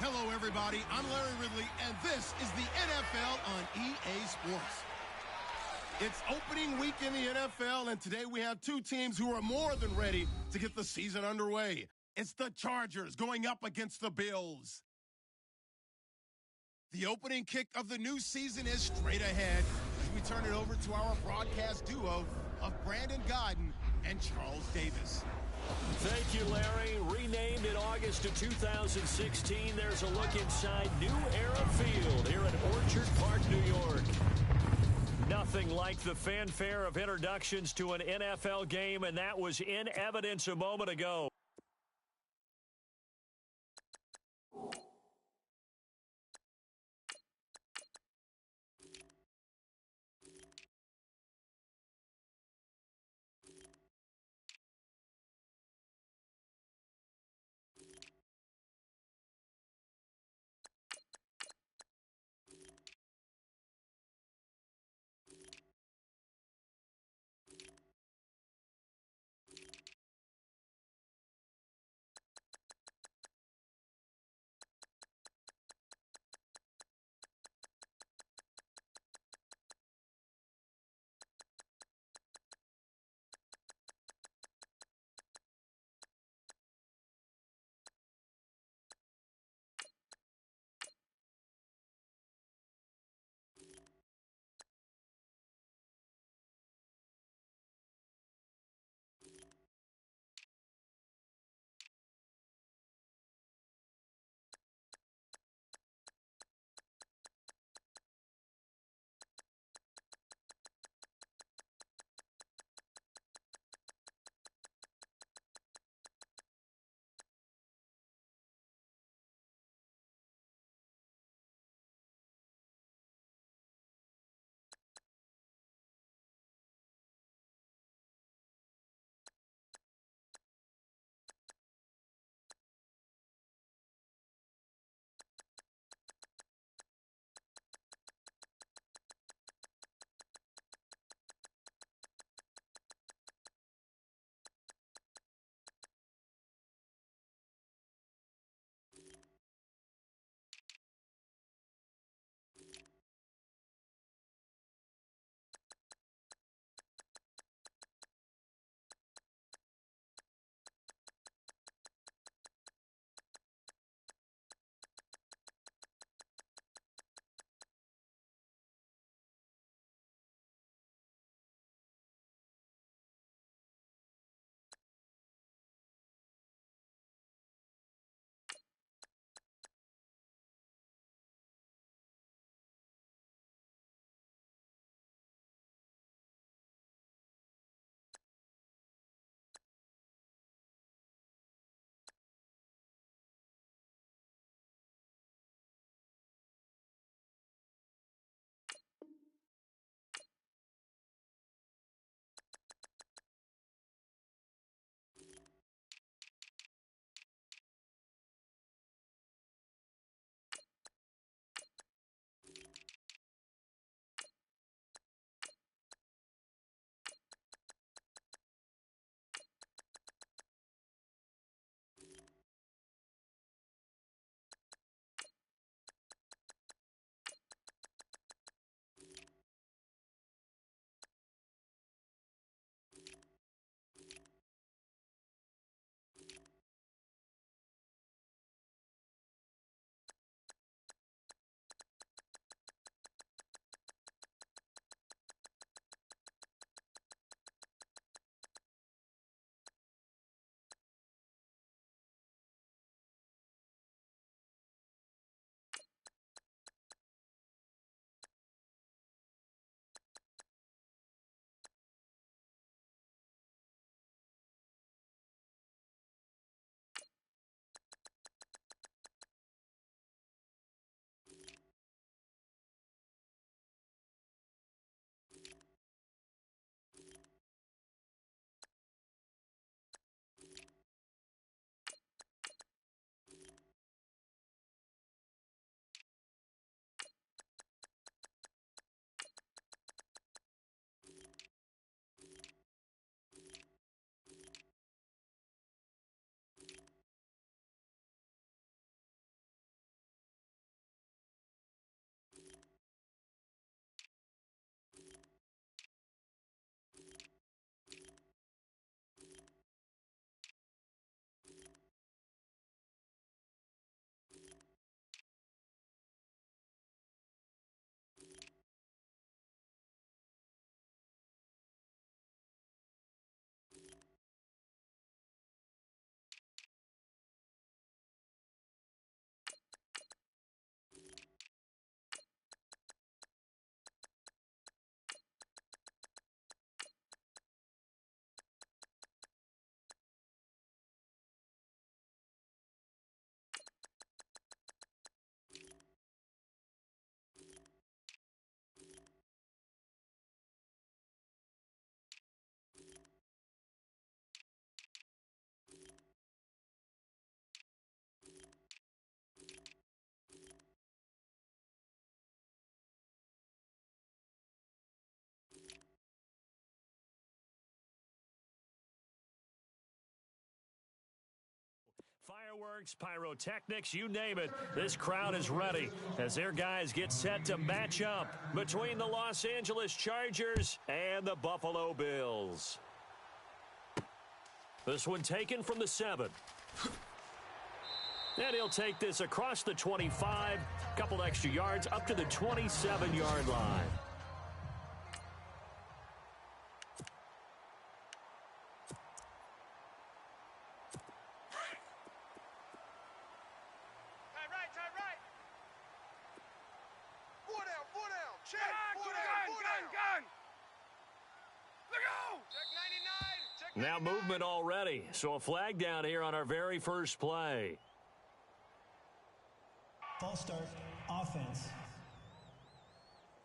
Hello, everybody. I'm Larry Ridley, and this is the NFL on EA Sports. It's opening week in the NFL, and today we have two teams who are more than ready to get the season underway. It's the Chargers going up against the Bills. The opening kick of the new season is straight ahead as we turn it over to our broadcast duo of Brandon Godden and Charles Davis. Thank you, Larry. Renamed in August of 2016, there's a look inside New Era Field here at Orchard Park, New York. Nothing like the fanfare of introductions to an NFL game, and that was in evidence a moment ago. Fireworks, pyrotechnics, you name it. This crowd is ready as their guys get set to match up between the Los Angeles Chargers and the Buffalo Bills. This one taken from the 7. And he'll take this across the 25, couple extra yards up to the 27-yard line. Now movement already, so a flag down here on our very first play. False start, offense.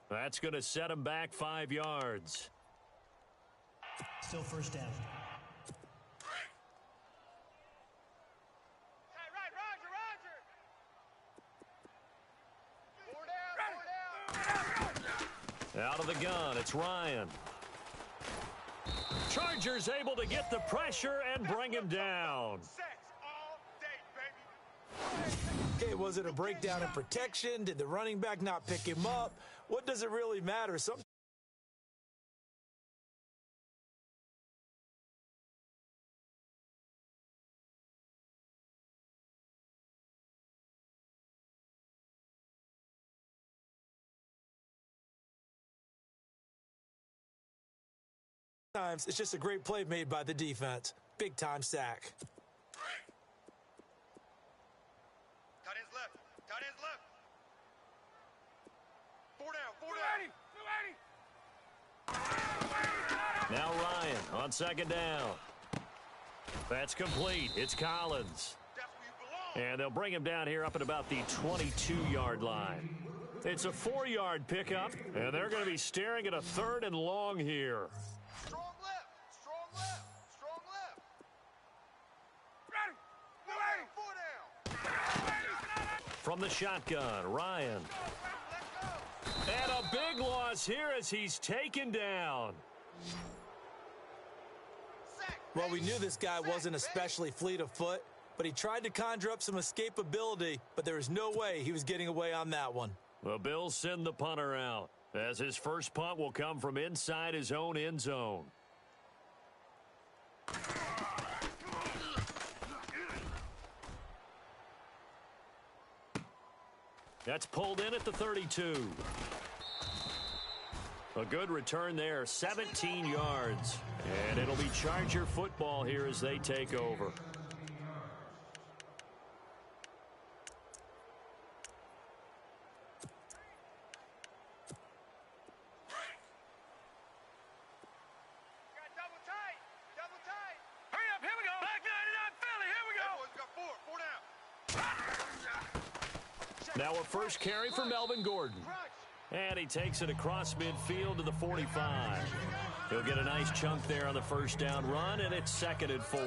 That's going to set him back 5 yards. Still first down. Out of the gun, it's Ryan. Chargers able to get the pressure and bring him down. Okay, was it a breakdown in protection? Did the running back not pick him up? What does it really matter? Sometimes it's just a great play made by the defense. Big time sack. Tight end's left. Tight end's left. 4 down. 4 down. Now Ryan on second down. That's complete. It's Collins. That's where you belong. And they'll bring him down here up at about the 22-yard line. It's a 4-yard pickup, and they're going to be staring at a 3rd and long here. Strong left. Strong left. Strong left. Ready. 4 down. From the shotgun, Ryan. And a big loss here as he's taken down. Well, we knew this guy wasn't especially fleet of foot, but he tried to conjure up some escapability, but there was no way he was getting away on that one. The Bills send the punter out, as his first punt will come from inside his own end zone. That's pulled in at the 32. A good return there, 17 yards. And it'll be Charger football here as they take over. Now a first carry for Melvin Gordon. And he takes it across midfield to the 45. He'll get a nice chunk there on the first down run, and it's 2nd and 4.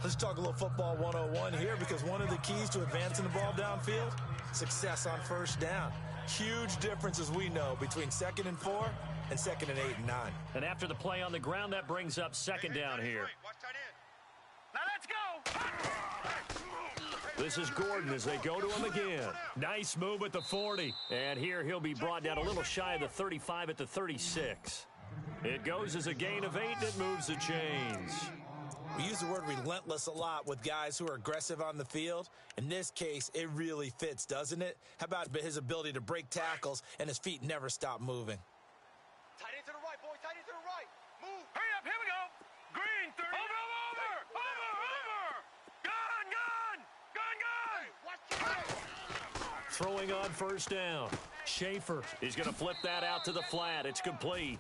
Let's talk a little football 101 here, because one of the keys to advancing the ball downfield, success on first down. Huge difference, as we know, between 2nd and 4 and 2nd and 8 and 9. And after the play on the ground, that brings up 2nd down here. Now let's go. This is Gordon as they go to him again. Nice move at the 40. And here he'll be brought down a little shy of the 35 at the 36. It goes as a gain of 8, and it moves the chains. We use the word relentless a lot with guys who are aggressive on the field. In this case, it really fits, doesn't it? How about his ability to break tackles and his feet never stop moving? Tight end to the right, boy. Tight end to the right. Move. Hurry up. Here we go. Green, 30. Over. Throwing on first down. Schaefer is going to flip that out to the flat. It's complete.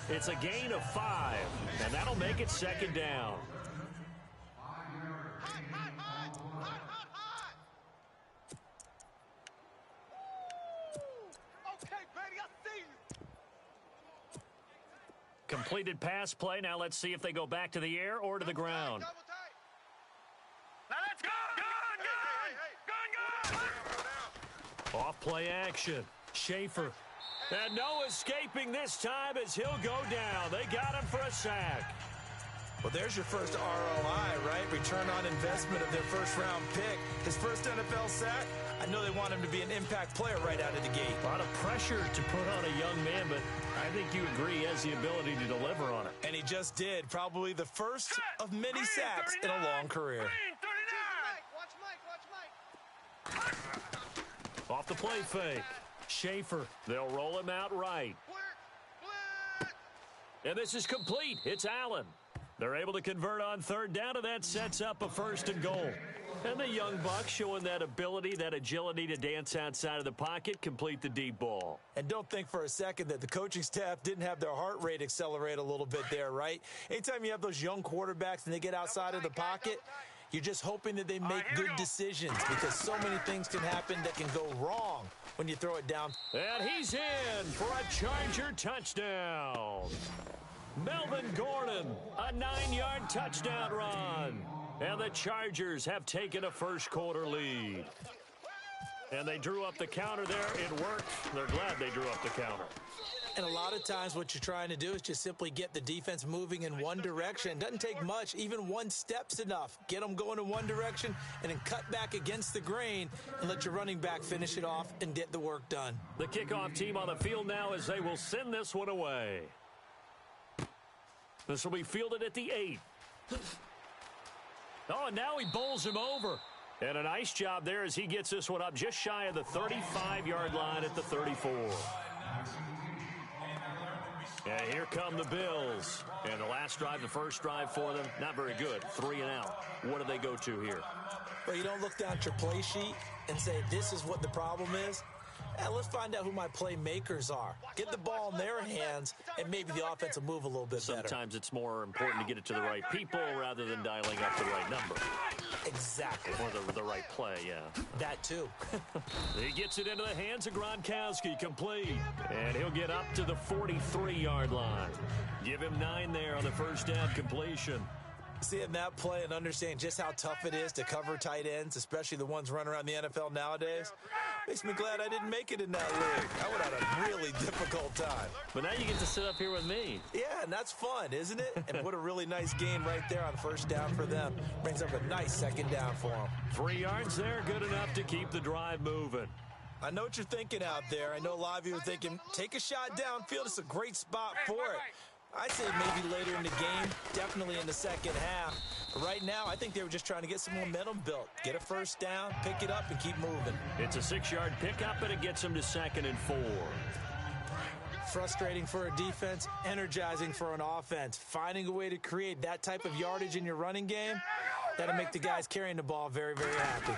It's a gain of 5, and that'll make it 2nd down. Okay, baby, I see you. Completed pass play. Now let's see if they go back to the air or to the ground. Double tight. Now let's go. Off play action. Schaefer. And no escaping this time as he'll go down. They got him for a sack. Well, there's your first ROI, right? Return on investment of their first-round pick. His first NFL sack, I know they want him to be an impact player right out of the gate. A lot of pressure to put on a young man, but I think you agree he has the ability to deliver on it. And he just did. Probably the first of many sacks in a long career. Watch Mike. Off the play fake. Schaefer. They'll roll him out right. And this is complete. It's Allen. They're able to convert on third down, and that sets up a 1st and goal. And the young buck showing that ability, that agility to dance outside of the pocket, complete the deep ball. And don't think for a second that the coaching staff didn't have their heart rate accelerate a little bit there, right? Anytime you have those young quarterbacks and they get outside of the pocket, you're just hoping that they make good decisions because so many things can happen that can go wrong when you throw it down. And he's in for a Charger touchdown. Melvin Gordon, a 9-yard touchdown run. And the Chargers have taken a first-quarter lead. And they drew up the counter there. It worked. They're glad they drew up the counter. And a lot of times what you're trying to do is just simply get the defense moving in one direction. It doesn't take much. Even one step's enough. Get them going in one direction and then cut back against the grain and let your running back finish it off and get the work done. The kickoff team on the field now as they will send this one away. This will be fielded at the 8. Oh, and now he bowls him over. And a nice job there as he gets this one up just shy of the 35-yard line at the 34. And here come the Bills. And the last drive, the first drive for them, not very good. 3 and out. What do they go to here? Well, you don't look down at your play sheet and say, this is what the problem is. Let's find out who my playmakers are. Get the ball in their hands, and maybe the offense will move a little bit better. Sometimes it's more important to get it to the right people rather than dialing up the right number. Exactly. Or the right play, yeah. That too. He gets it into the hands of Gronkowski, complete. And he'll get up to the 43-yard line. Give him 9 there on the first down completion. Seeing that play and understanding just how tough it is to cover tight ends, especially the ones running around the NFL nowadays, makes me glad I didn't make it in that league. I would have had a really difficult time. But now you get to sit up here with me. Yeah, and that's fun, isn't it? And what a really nice gain right there on first down for them. Brings up a nice second down for them. 3 yards there, good enough to keep the drive moving. I know what you're thinking out there. I know a lot of you are thinking, take a shot downfield. It's a great spot for it. I'd say maybe later in the game, definitely in the second half. But right now, I think they were just trying to get some momentum built. Get a first down, pick it up, and keep moving. It's a 6-yard pickup, and it gets them to 2nd and 4. Frustrating for a defense, energizing for an offense. Finding a way to create that type of yardage in your running game, that'll make the guys carrying the ball very, very happy.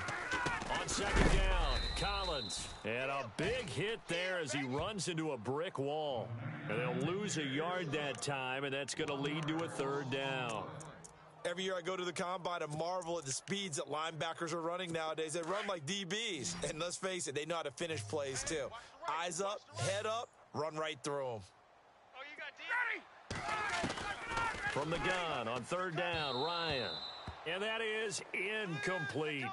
On second down, Collins. And a big hit there as he runs into a brick wall. And they'll lose a yard that time, and that's going to lead to a 3rd down. Every year I go to the combine and marvel at the speeds that linebackers are running nowadays. They run like DBs. And let's face it, they know how to finish plays too. Eyes up, head up, run right through them. Oh, you got D. From the gun on 3rd down, Ryan. And that is incomplete.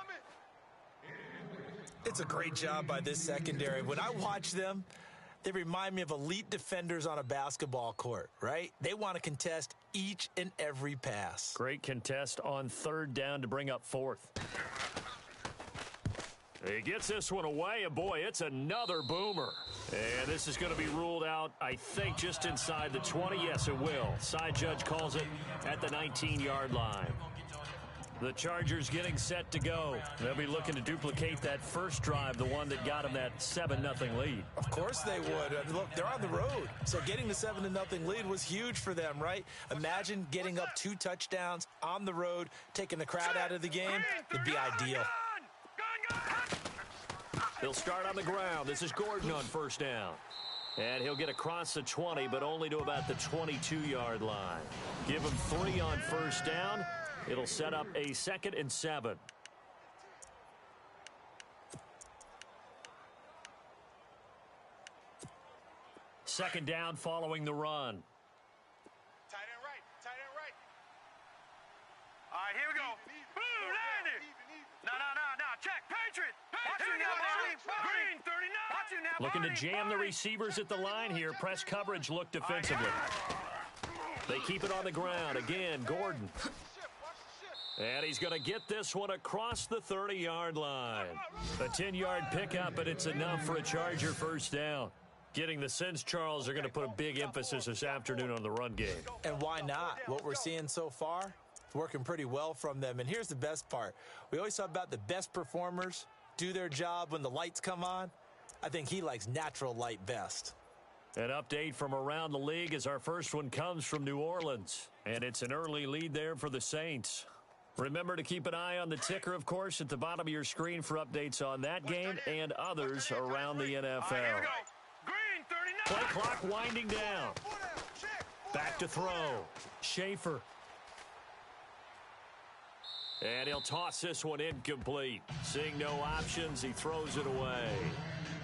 It's a great job by this secondary. When I watch them, they remind me of elite defenders on a basketball court, right? They want to contest each and every pass. Great contest on 3rd down to bring up 4th. He gets this one away, and boy, it's another boomer. And this is going to be ruled out, I think, just inside the 20. Yes, it will. Side judge calls it at the 19-yard line. The Chargers getting set to go. They'll be looking to duplicate that first drive, the one that got them that 7-0 lead. Of course they would. Look, they're on the road. So getting the 7-0 lead was huge for them, right? Imagine getting up 2 touchdowns on the road, taking the crowd out of the game. It'd be ideal. He'll start on the ground. This is Gordon on first down. And he'll get across the 20, but only to about the 22-yard line. Give him 3 on first down. It'll set up a 2nd and 7. Second down following the run. Tight end right. Tight end right. All right, here we go. Boom, landed. No. Check. Patriot. Watch you now, buddy. Green, 39. Watch you now, Looking to jam the receivers at the line here. Press coverage look defensively. They keep it on the ground. Again, Gordon. And he's going to get this one across the 30-yard line. A 10-yard pickup, and it's enough for a Charger first down. Getting the sense Charles are going to put a big emphasis this afternoon on the run game. And why not? What we're seeing so far, it's working pretty well from them. And here's the best part. We always talk about the best performers do their job when the lights come on. I think he likes natural light best. An update from around the league as our first one comes from New Orleans. And it's an early lead there for the Saints. Remember to keep an eye on the ticker, of course, at the bottom of your screen for updates on that game and others around the NFL. Play clock winding down. Back to throw. Schaefer. And he'll toss this one incomplete. Seeing no options, he throws it away.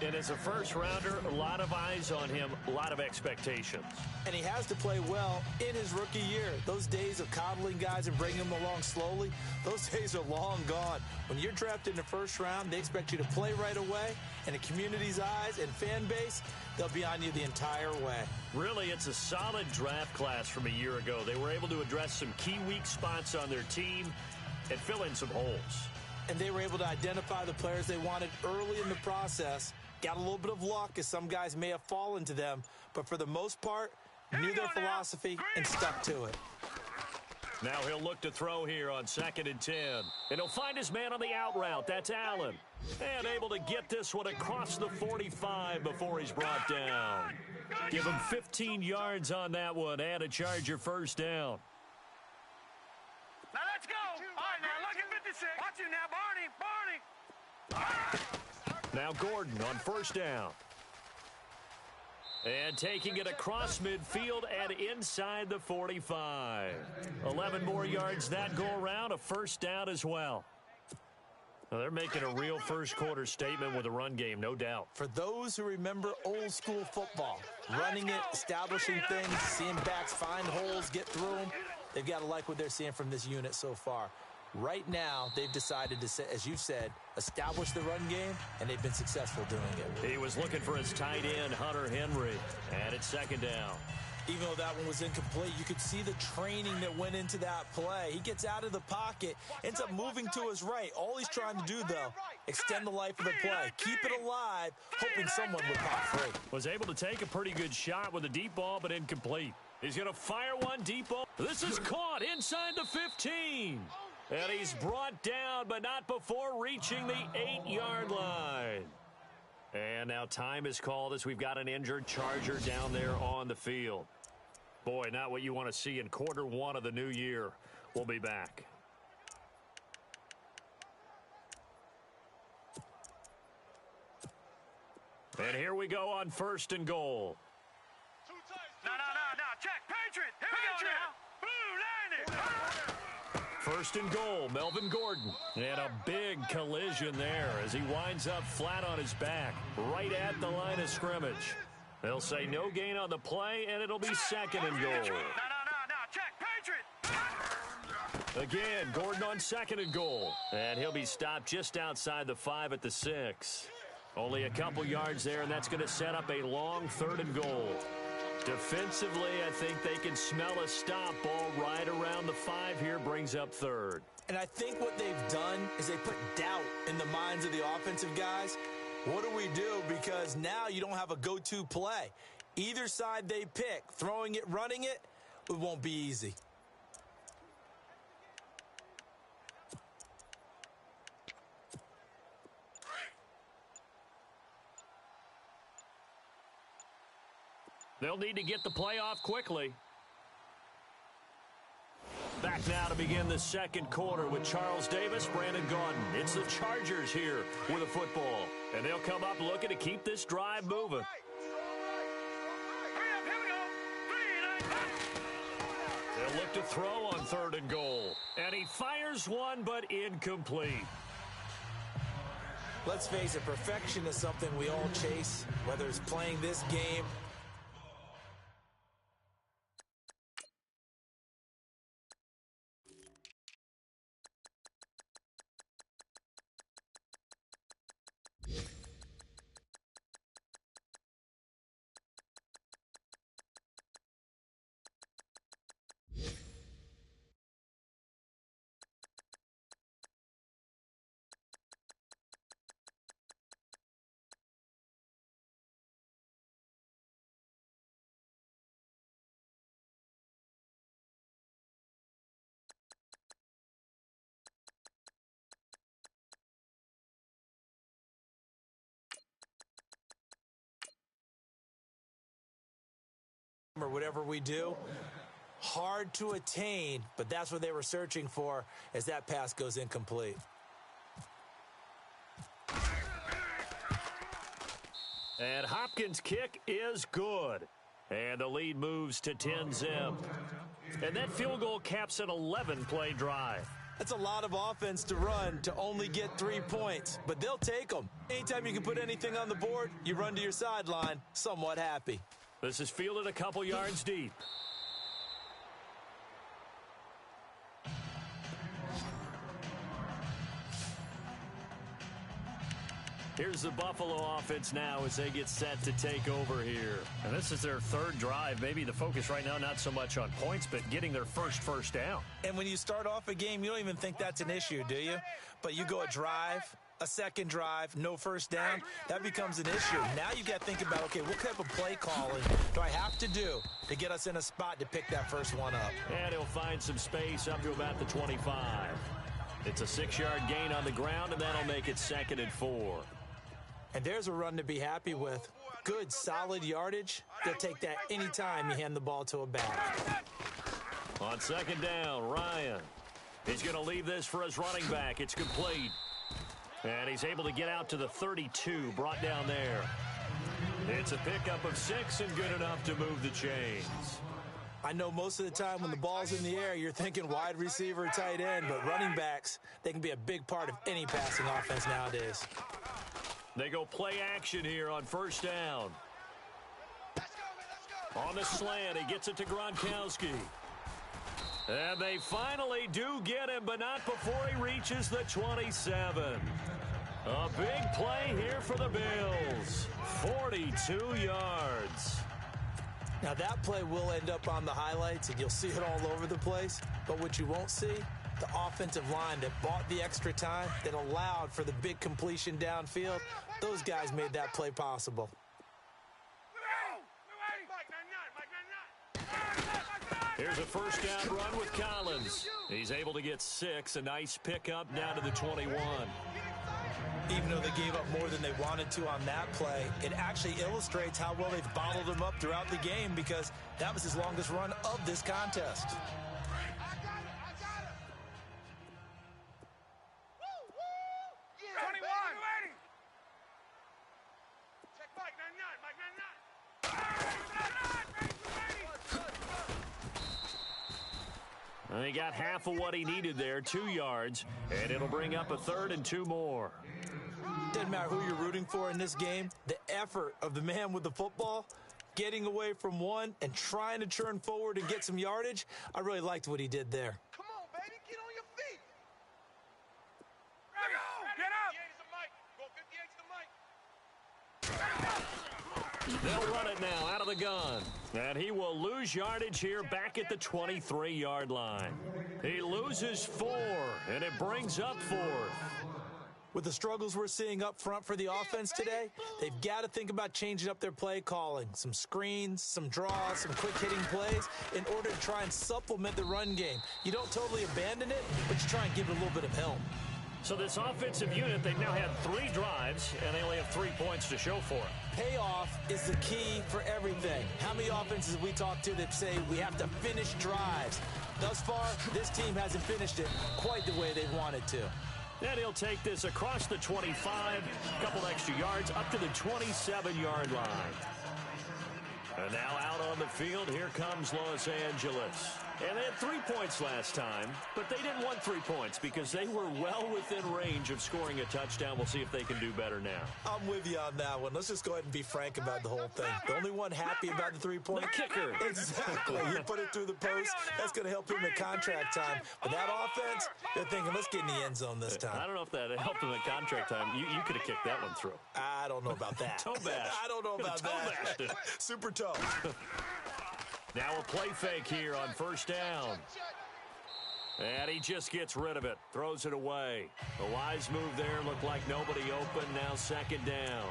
And as a first-rounder, a lot of eyes on him, a lot of expectations. And he has to play well in his rookie year. Those days of coddling guys and bringing them along slowly, those days are long gone. When you're drafted in the first round, they expect you to play right away. And the community's eyes and fan base, they'll be on you the entire way. Really, it's a solid draft class from a year ago. They were able to address some key weak spots on their team and fill in some holes. And they were able to identify the players they wanted early in the process. Got a little bit of luck as some guys may have fallen to them, but for the most part, knew their philosophy and stuck to it. Now he'll look to throw here on 2nd and 10. And he'll find his man on the out route. That's Allen. And able to get this one across the 45 before he's brought down. Give him 15 yards on that one and a Charger first down. Now let's go. All right, now look at 56. Watch you now, Barney. Now Gordon on first down. And taking it across midfield and inside the 45. 11 more yards that go around, a first down as well. Now they're making a real first quarter statement with a run game, no doubt. For those who remember old school football, running it, establishing things, seeing backs find holes, get through them, they've got to like what they're seeing from this unit so far. Right now, they've decided to, as you said, establish the run game, and they've been successful doing it. He was looking for his tight end, Hunter Henry, and it's 2nd down. Even though that one was incomplete, you could see the training that went into that play. He gets out of the pocket, ends up moving to his right. All he's trying to do, though, extend the life of the play, keep it alive, hoping someone would pop free. Was able to take a pretty good shot with a deep ball, but incomplete. He's going to fire one deep ball. This is caught inside the 15. And he's brought down, but not before reaching the 8-yard line. And now time is called as we've got an injured Charger down there on the field. Boy, not what you want to see in quarter one of the new year. We'll be back. And here we go on 1st and goal. No. Check. Patriot. Here we go now. Blue, landed. 1st and goal, Melvin Gordon. And a big collision there as he winds up flat on his back, right at the line of scrimmage. They'll say no gain on the play, and it'll be 2nd and goal. No. Check. Patriot. Again, Gordon on 2nd and goal. And he'll be stopped just outside the 5 at the 6. Only a couple yards there, and that's going to set up a long 3rd and goal. Defensively, I think they can smell a stop. Ball right around the 5 here, brings up 3rd. And I think what they've done is they put doubt in the minds of the offensive guys. What do we do? Because now you don't have a go-to play. Either side they pick, throwing it, running it, it won't be easy. They'll need to get the play off quickly. Back now to begin the 2nd quarter with Charles Davis, Brandon Gaudin. It's the Chargers here with a football. And they'll come up looking to keep this drive moving. They'll look to throw on 3rd and goal. And he fires one, but incomplete. Let's face it, perfection is something we all chase, whether it's playing this game or whatever we do. Hard to attain, but that's what they were searching for as that pass goes incomplete. And Hopkins' kick is good. And the lead moves to 10-zip. And that field goal caps an 11-play drive. That's a lot of offense to run to only get 3 points, but they'll take them. Anytime you can put anything on the board, you run to your sideline somewhat happy. This is fielded a couple yards deep. Here's the Buffalo offense now as they get set to take over here. And this is their third drive. Maybe the focus right now not so much on points, but getting their first down. And when you start off a game, you don't even think that's an issue, do you? But you go a drive, a second drive, no first down, that becomes an issue. Now you got to think about, okay, what type of play calling do I have to do to get us in a spot to pick that first one up? And he'll find some space up to about the 25. It's a 6-yard gain on the ground, and that'll make it 2nd and 4. And there's a run to be happy with. Good, solid yardage. They'll take that anytime you hand the ball to a back. On 2nd down, Ryan. He's going to leave this for his running back. It's complete. And he's able to get out to the 32, brought down there. It's a pickup of 6 and good enough to move the chains. I know most of the time when the ball's in the air, you're thinking wide receiver, tight end, but running backs, they can be a big part of any passing offense nowadays. They go play action here on 1st down. On the slant, he gets it to Gronkowski. And they finally do get him, but not before he reaches the 27. A big play here for the Bills. 42 yards. Now that play will end up on the highlights, and you'll see it all over the place. But what you won't see, the offensive line that bought the extra time, that allowed for the big completion downfield, those guys made that play possible. Here's a 1st down run with Collins. He's able to get 6, a nice pickup down to the 21. Even though they gave up more than they wanted to on that play, it actually illustrates how well they've bottled him up throughout the game, because that was his longest run of this contest. And he got half of what he needed there, 2 yards, and it'll bring up a 3rd and 2 more. Doesn't matter who you're rooting for in this game, the effort of the man with the football, getting away from one and trying to churn forward and get some yardage, I really liked what he did there. Come on, baby, get on your feet. Get up. They'll run it now out of the gun. And he will lose yardage here back at the 23-yard line. He loses 4, and it brings up 4th. With the struggles we're seeing up front for the offense today, they've got to think about changing up their play calling. Some screens, some draws, some quick-hitting plays in order to try and supplement the run game. You don't totally abandon it, but you try and give it a little bit of help. So this offensive unit, they've now had 3 drives, and they only have 3 points to show for it. Payoff is the key for everything. How many offenses have we talked to that say we have to finish drives? Thus far, this team hasn't finished it quite the way they wanted to. And he'll take this across the 25, a couple extra yards, up to the 27-yard line. And now out on the field, here comes Los Angeles. And they had 3 points last time, but they didn't want 3 points because they were well within range of scoring a touchdown. We'll see if they can do better now. I'm with you on that one. Let's just go ahead and be frank about the whole thing. The only one happy about the 3-point kicker. Exactly. You put it through the post. That's going to help him in contract time. But that offense, they're thinking, let's get in the end zone this time. I don't know if that helped him in contract time. You could have kicked that one through. I don't know about that. Toe bash. I don't know about that. Super toe. Now a play fake here on 1st down. And he just gets rid of it. Throws it away. A wise move there. Looked like nobody open. Now 2nd down.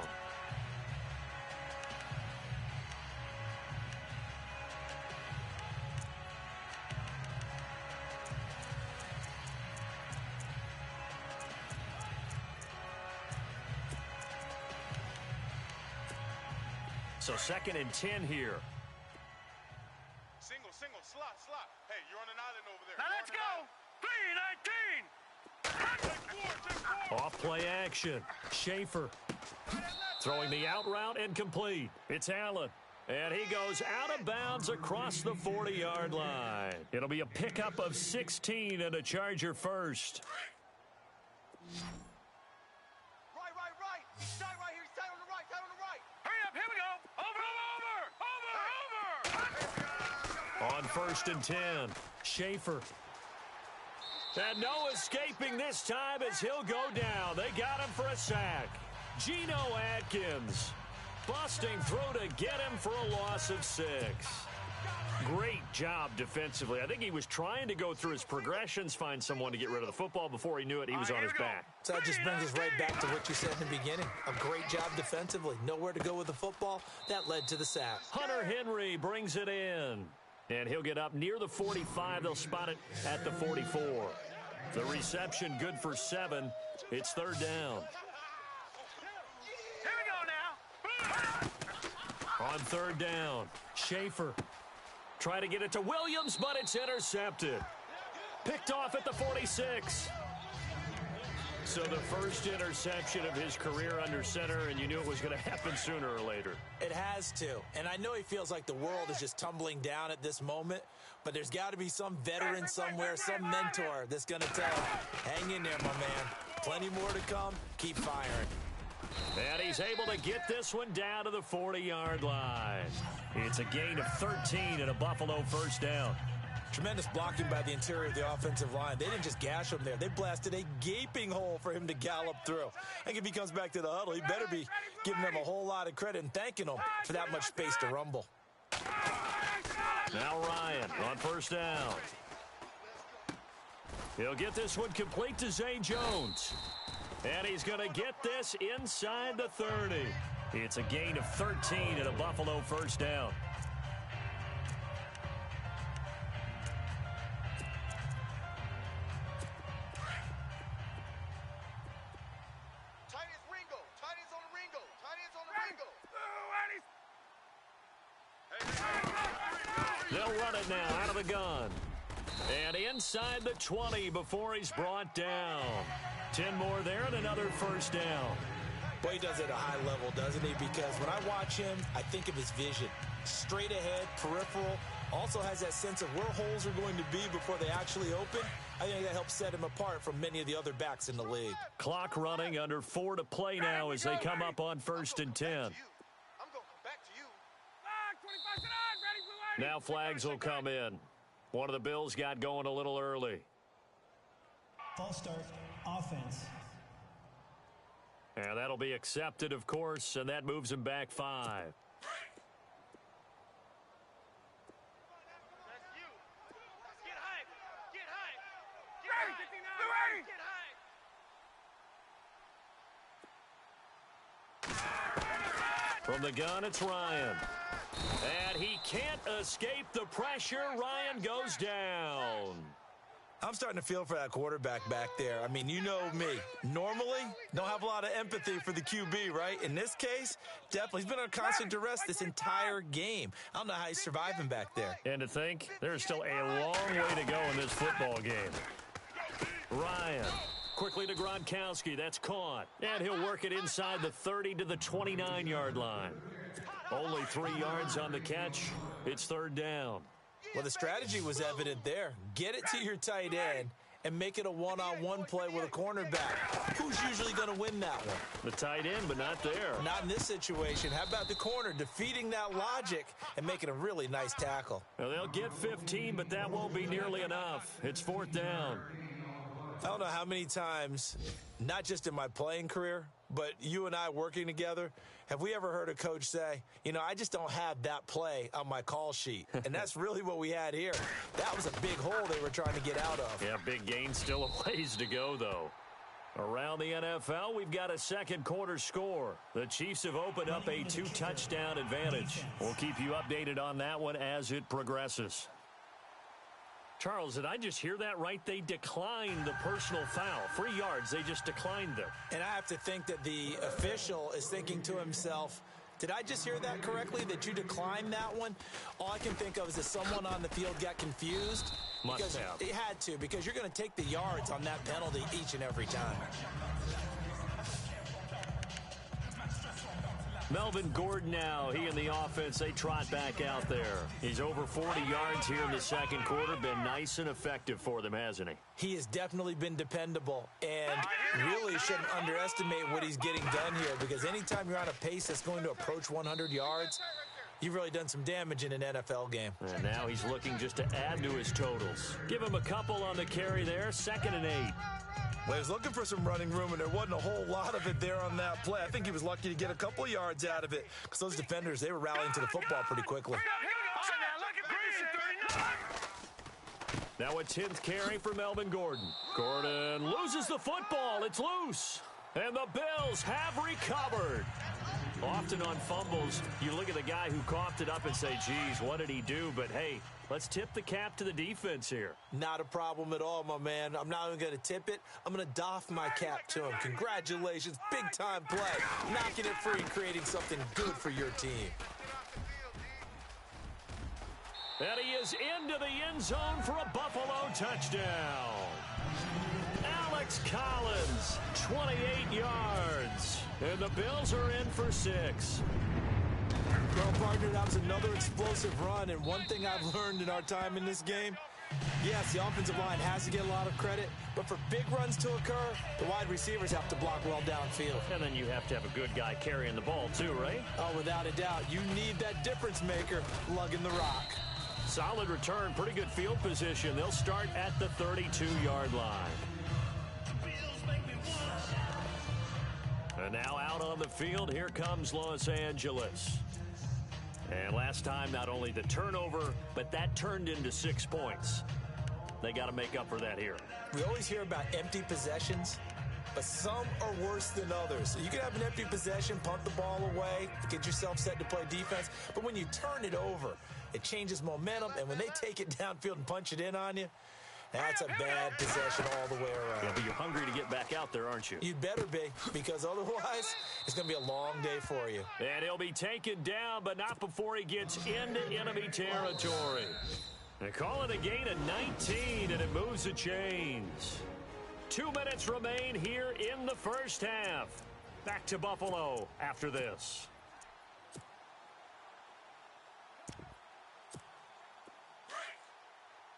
So 2nd and 10 here. 19. Off play action. Schaefer throwing the out route incomplete. It's Allen. And he goes out of bounds across the 40-yard line. It'll be a pickup of 16 and a Charger first. Right. Side right here. Side on the right. Hurry up, here we go. Over. On 1st and 10, Schaefer. And no escaping this time as he'll go down. They got him for a sack. Geno Atkins busting through to get him for a loss of 6. Great job defensively. I think he was trying to go through his progressions, find someone to get rid of the football. Before he knew it, he was on his back. So that just brings us right back to what you said in the beginning. A great job defensively. Nowhere to go with the football. That led to the sack. Hunter Henry brings it in. And he'll get up near the 45. They'll spot it at the 44. The reception good for 7. It's 3rd down. Here we go now. On 3rd down, Schaefer. Try to get it to Williams, but it's intercepted. Picked off at the 46. So the first interception of his career under center, and you knew it was going to happen sooner or later. It has to. And I know he feels like the world is just tumbling down at this moment, but there's got to be some veteran somewhere, some mentor that's going to tell him, hang in there, my man. Plenty more to come. Keep firing. And he's able to get this one down to the 40-yard line. It's a gain of 13 and a Buffalo first down. Tremendous blocking by the interior of the offensive line. They didn't just gash him there. They blasted a gaping hole for him to gallop through. I think if he comes back to the huddle, he better be giving them a whole lot of credit and thanking them for that much space to rumble. Now Ryan on 1st down. He'll get this one complete to Zay Jones. And he's going to get this inside the 30. It's a gain of 13 and a Buffalo first down. They'll run it now out of the gun. And inside the 20 before he's brought down. 10 more there and another first down. Boy, he does it at a high level, doesn't he? Because when I watch him, I think of his vision. Straight ahead, peripheral. Also has that sense of where holes are going to be before they actually open. I think that helps set him apart from many of the other backs in the league. Clock running, under 4 to play now as they come up on 1st and 10. Now flags will come in. One of the Bills got going a little early. False start, offense. And that'll be accepted, of course, and that moves him back 5. From the gun, it's Ryan. And he can't escape the pressure. Ryan goes down. I'm starting to feel for that quarterback back there. I mean, you know me. Normally, don't have a lot of empathy for the QB, right? In this case, definitely. He's been on constant duress this entire game. I don't know how he's surviving back there. And to think, there's still a long way to go in this football game. Ryan, quickly to Gronkowski. That's caught. And he'll work it inside the 30 to the 29-yard line. Only 3 yards on the catch. It's 3rd down. Well, the strategy was evident there. Get it to your tight end and make it a one-on-one play with a cornerback. Who's usually going to win that one? The tight end, but not there. Not in this situation. How about the corner defeating that logic and making a really nice tackle? Well, they'll get 15, but that won't be nearly enough. It's 4th down. I don't know how many times, not just in my playing career, but you and I working together, have we ever heard a coach say, you know, I just don't have that play on my call sheet? And that's really what we had here. That was a big hole they were trying to get out of. Yeah, big gain, still a ways to go, though. Around the NFL, we've got a second quarter score. The Chiefs have opened up a 2-touchdown advantage. We'll keep you updated on that one as it progresses. Charles, did I just hear that right? They declined the personal foul. 3 yards, they just declined them. And I have to think that the official is thinking to himself, Did I just hear that correctly, that you declined that one? All I can think of is that someone on the field got confused. Must have. It had to, because you're going to take the yards on that penalty each and every time. Melvin Gordon now, he and the offense, they trot back out there. He's over 40 yards here in the second quarter. Been nice and effective for them, hasn't he? He has definitely been dependable, and really shouldn't underestimate what he's getting done here, because anytime you're on a pace that's going to approach 100 yards, you've really done some damage in an NFL game. And now he's looking just to add to his totals. Give him a couple on the carry there, 2nd and 8. Well, he was looking for some running room, and there wasn't a whole lot of it there on that play. I think he was lucky to get a couple of yards out of it, because those defenders, they were rallying to the football pretty quickly. Now a 10th carry for Melvin Gordon. Gordon loses the football. It's loose. And the Bills have recovered. Often on fumbles, you look at the guy who coughed it up and say, geez, what did he do? But, hey, let's tip the cap to the defense here. Not a problem at all, my man. I'm not even going to tip it. I'm going to doff my cap to him. Congratulations. Big-time play. Knocking it free, creating something good for your team. And he is into the end zone for a Buffalo touchdown. Alex Collins, 28 yards. And the Bills are in for 6. Well, partner, that was another explosive run. And one thing I've learned in our time in this game, yes, the offensive line has to get a lot of credit, but for big runs to occur, the wide receivers have to block well downfield. And then you have to have a good guy carrying the ball too, right? Oh, without a doubt. You need that difference maker lugging the rock. Solid return, pretty good field position. They'll start at the 32-yard line. And now out on the field, here comes Los Angeles. And last time, not only the turnover, but that turned into 6 points. They got to make up for that here. We always hear about empty possessions, but some are worse than others. You can have an empty possession, punt the ball away, get yourself set to play defense, but when you turn it over, it changes momentum, and when they take it downfield and punch it in on you, that's a bad possession all the way around. Yeah, but you're hungry to get back out there, aren't you? You'd better be, because otherwise it's going to be a long day for you. And he'll be taken down, but not before he gets into enemy territory. They call it a gain of 19, and it moves the chains. 2 minutes remain here in the first half. Back to Buffalo after this.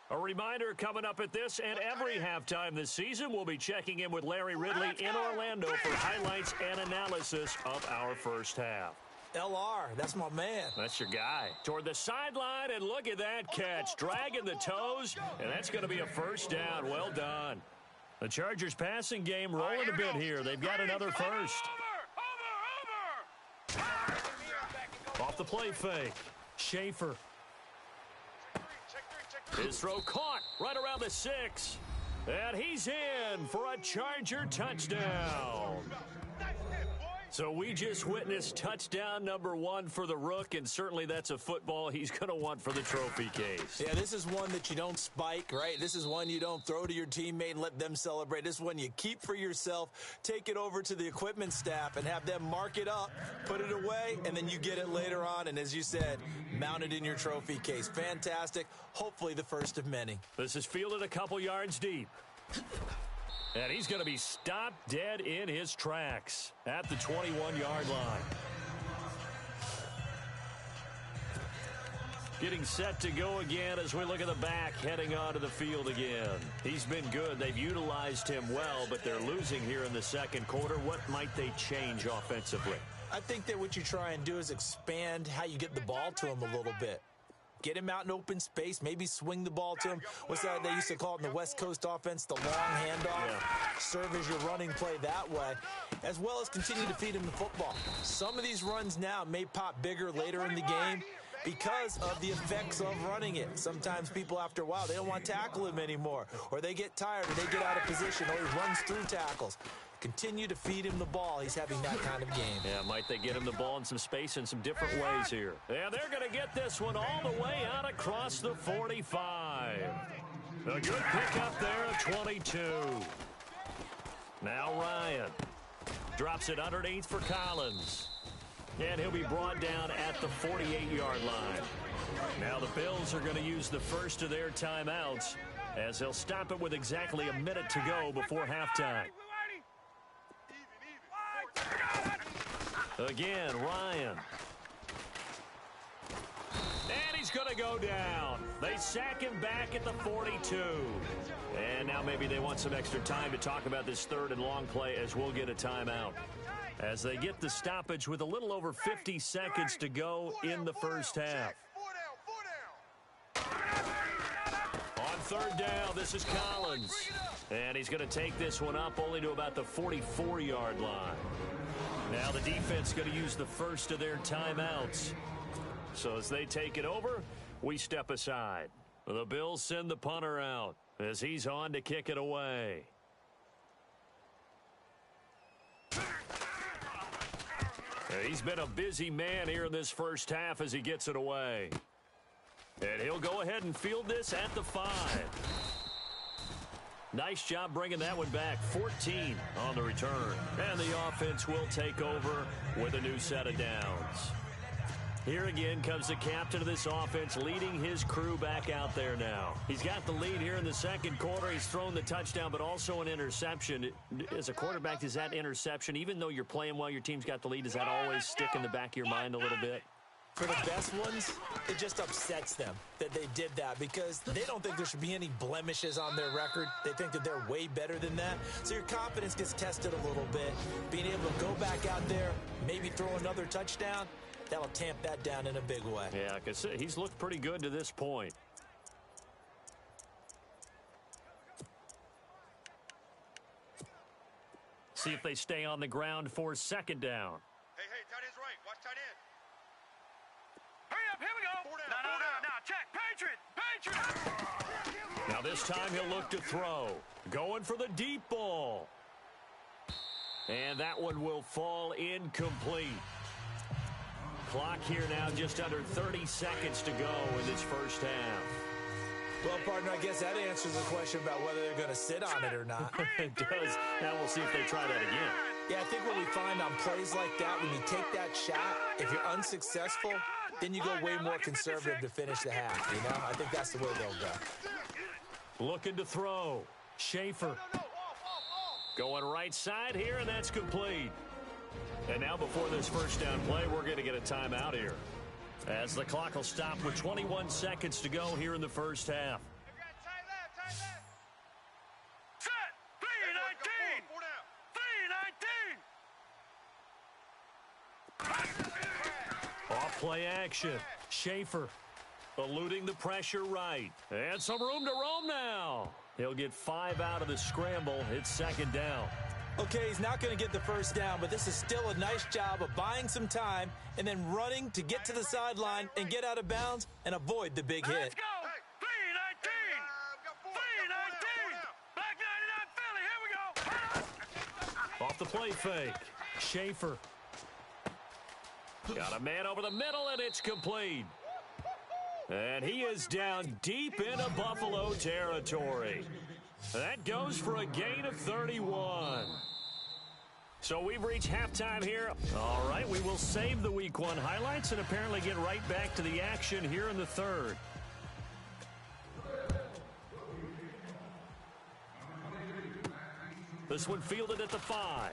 A reminder coming up at this and every halftime this season, we'll be checking in with Larry Ridley in Orlando for highlights and analysis of our first half. LR, that's my man. That's your guy. Toward the sideline, and look at that catch. Dragging the toes, and that's going to be a first down. Well done. The Chargers passing game rolling a bit here. They've got another first. Off the play fake. Schaefer. His throw caught right around the 6. And he's in for a Charger touchdown. So we just witnessed touchdown number 1 for the Rook, and certainly that's a football he's going to want for the trophy case. Yeah, this is one that you don't spike, right? This is one you don't throw to your teammate and let them celebrate. This is one you keep for yourself, take it over to the equipment staff and have them mark it up, put it away, and then you get it later on. And as you said, mount it in your trophy case. Fantastic. Hopefully the first of many. This is fielded a couple yards deep. And he's going to be stopped dead in his tracks at the 21-yard line. Getting set to go again as we look at the back heading onto the field again. He's been good. They've utilized him well, but they're losing here in the second quarter. What might they change offensively? I think that what you try and do is expand how you get the ball to him a little bit. Get him out in open space, maybe swing the ball to him. What's that they used to call it in the West Coast offense, the long handoff? Yeah. Serve as your running play that way, as well as continue to feed him the football. Some of these runs now may pop bigger later in the game because of the effects of running it. Sometimes people, after a while, they don't want to tackle him anymore, or they get tired, or they get out of position, or he runs through tackles. Continue to feed him the ball. He's having that kind of game. Yeah, might they get him the ball in some space in some different ways here. Yeah, they're going to get this one all the way out across the 45. A good pickup there at 22. Now Ryan drops it underneath for Collins. And he'll be brought down at the 48-yard line. Now the Bills are going to use the first of their timeouts as they'll stop it with exactly a minute to go before halftime. Again, Ryan. And he's going to go down. They sack him back at the 42. And now maybe they want some extra time to talk about this third and long play as we'll get a timeout. As they get the stoppage with a little over 50 seconds to go in the first half. On third down, this is Collins. And he's going to take this one up only to about the 44-yard line. Now the defense going to use the first of their timeouts. So as they take it over, we step aside. The Bills send the punter out as he's on to kick it away. He's been a busy man here in this first half as he gets it away. And he'll go ahead and field this at the 5. Nice job bringing that one back. 14 on the return. And the offense will take over with a new set of downs. Here again comes the captain of this offense leading his crew back out there now. He's got the lead here in the second quarter. He's thrown the touchdown, but also an interception. As a quarterback, does that interception, even though you're playing well, your team's got the lead, does that always stick in the back of your mind a little bit? For the best ones, it just upsets them that they did that because they don't think there should be any blemishes on their record. They think that they're way better than that. So your confidence gets tested a little bit. Being able to go back out there, maybe throw another touchdown, that'll tamp that down in a big way. Yeah, because he's looked pretty good to this point. See if they stay on the ground for second down. Hey, tight end's right. Watch tight end. Hurry up, here we go. No, check. Patriot. Now this time he'll look to throw. Going for the deep ball. And that one will fall incomplete. Clock here now just under 30 seconds to go in this first half. Well, partner, I guess that answers the question about whether they're going to sit on it or not. It does. Now we'll see if they try that again. Yeah, I think what we find on plays like that, when you take that shot, if you're unsuccessful, then you go way more conservative to finish the half, you know? I think that's the way they'll go. Looking to throw. Schaefer. Going right side here, and that's complete. And now before this first down play, we're going to get a timeout here. As the clock will stop with 21 seconds to go here in the first half. Set. 3-19. Off play action. Schaefer eluding the pressure right. And some room to roam now. He'll get 5 out of the scramble. It's second down. Okay, he's not going to get the first down, but this is still a nice job of buying some time and then running to get to the sideline and get out of bounds and avoid the big hit. Let's go. 3-19. Black 99 Philly. Here we go. Off the play fake. Schaefer. Got a man over the middle, and it's complete. And he is down deep into Buffalo territory. That goes for a gain of 31. So we've reached halftime here. All right, we will save the Week 1 highlights and apparently get right back to the action here in the third. This one fielded at the 5.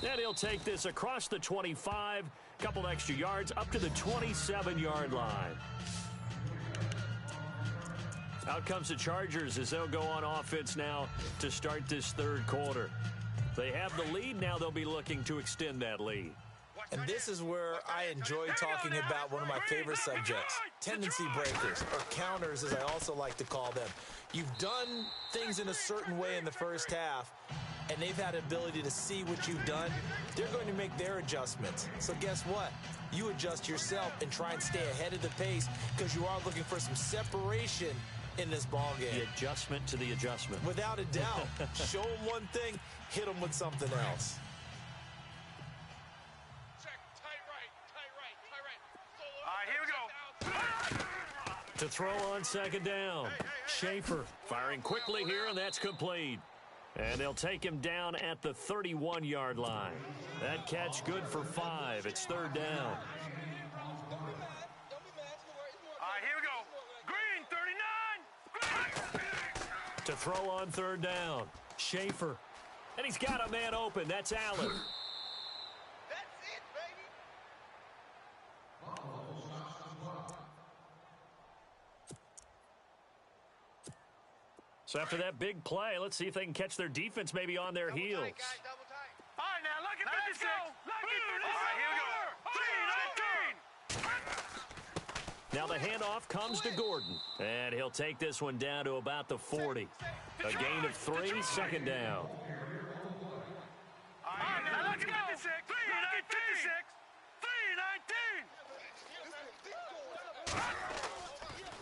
And he'll take this across the 25, couple extra yards up to the 27-yard line. Out comes the Chargers as they'll go on offense now to start this third quarter. They have the lead. Now they'll be looking to extend that lead. And this is where I enjoy talking about one of my favorite subjects, tendency breakers, or counters as I also like to call them. You've done things in a certain way in the first half, and they've had ability to see what you've done. They're going to make their adjustments. So guess what? You adjust yourself and try and stay ahead of the pace because you are looking for some separation in this ball game. The adjustment to the adjustment. Without a doubt. Show them one thing, hit them with something else. Check, tight right. All right, here we go. To throw on second down. Schaefer firing quickly here, and that's complete. And they'll take him down at the 31-yard line. That catch good for 5. It's third down. All right, here we go. Green, 39. Green. To throw on third down, Schaefer. And he's got a man open. That's Allen. That's it, baby. So after that big play, let's see if they can catch their defense maybe on their heels. Double tight, guys, double tight. All right, now, lucky 56. Lucky 56. All right, here we go. 3, 19. Now the handoff comes to Gordon. And he'll take this one down to about the 40. A gain of 3, second down. All right, now, let's go. 56. 3,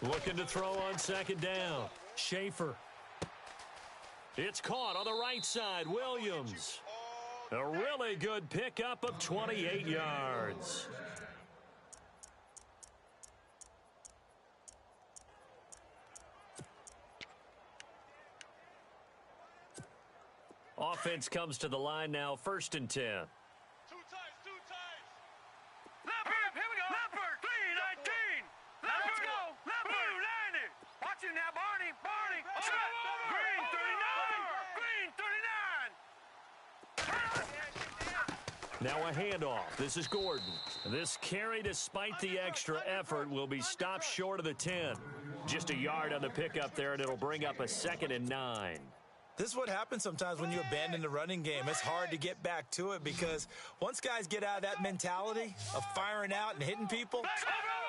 19. Looking to throw on second down. Schaefer. It's caught on the right side. Williams. A really good pickup of 28 yards. Offense comes to the line now, 1st and 10. Two times. Leopard, here we go. Leopard, 3, 19. Let's go. Leopard, 90. Watch it now, Barney. Green, 39. Green, 39. Now a handoff. This is Gordon. This carry, despite the extra effort, will be stopped short of the 10. Just a yard on the pickup there, and it'll bring up a 2nd and 9. This is what happens sometimes when you abandon the running game. It's hard to get back to it because once guys get out of that mentality of firing out and hitting people,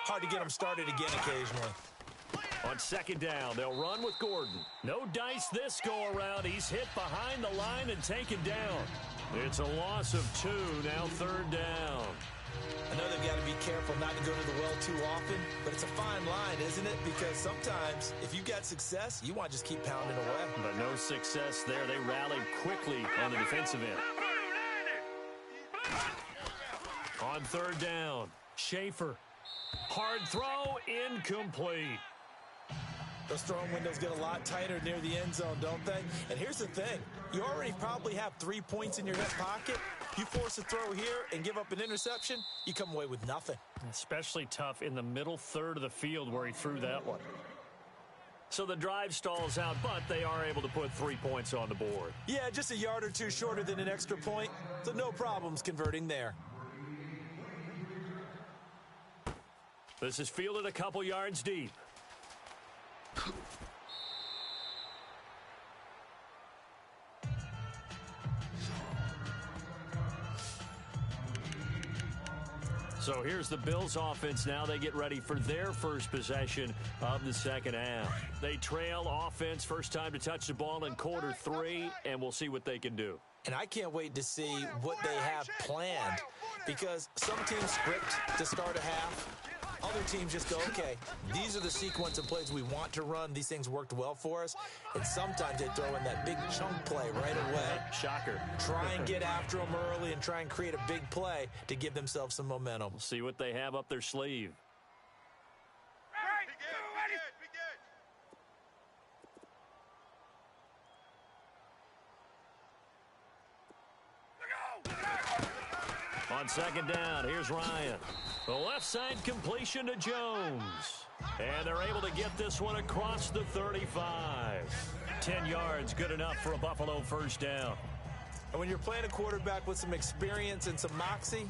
hard to get them started again occasionally. On second down, they'll run with Gordon. No dice this go-around. He's hit behind the line and taken down. It's a loss of 2, now third down. I know they've got to be careful not to go to the well too often, but it's a fine line, isn't it? Because sometimes if you've got success, you want to just keep pounding away. But no success there. They rallied quickly on the defensive end. On third down, Schaefer. Hard throw, incomplete. Those throwing windows get a lot tighter near the end zone, don't they? And here's the thing. You already probably have 3 points in your hip pocket. You force a throw here and give up an interception, you come away with nothing. Especially tough in the middle third of the field where he threw that one. So the drive stalls out, but they are able to put 3 points on the board. Yeah, just a yard or two shorter than an extra point, so no problems converting there. This is fielded a couple yards deep. So here's the Bills offense now. They get ready for their first possession of the second half. They trail offense, first time to touch the ball in quarter 3, and we'll see what they can do. And I can't wait to see what they have planned because some teams script to start a half. Other teams just go, okay, these are the sequence of plays we want to run. These things worked well for us. And sometimes they throw in that big chunk play right away. Shocker. Try and get after them early and try and create a big play to give themselves some momentum. We'll see what they have up their sleeve. On second down, here's Ryan. The left side completion to Jones. And they're able to get this one across the 35. 10 yards, good enough for a Buffalo first down. And when you're playing a quarterback with some experience and some moxie,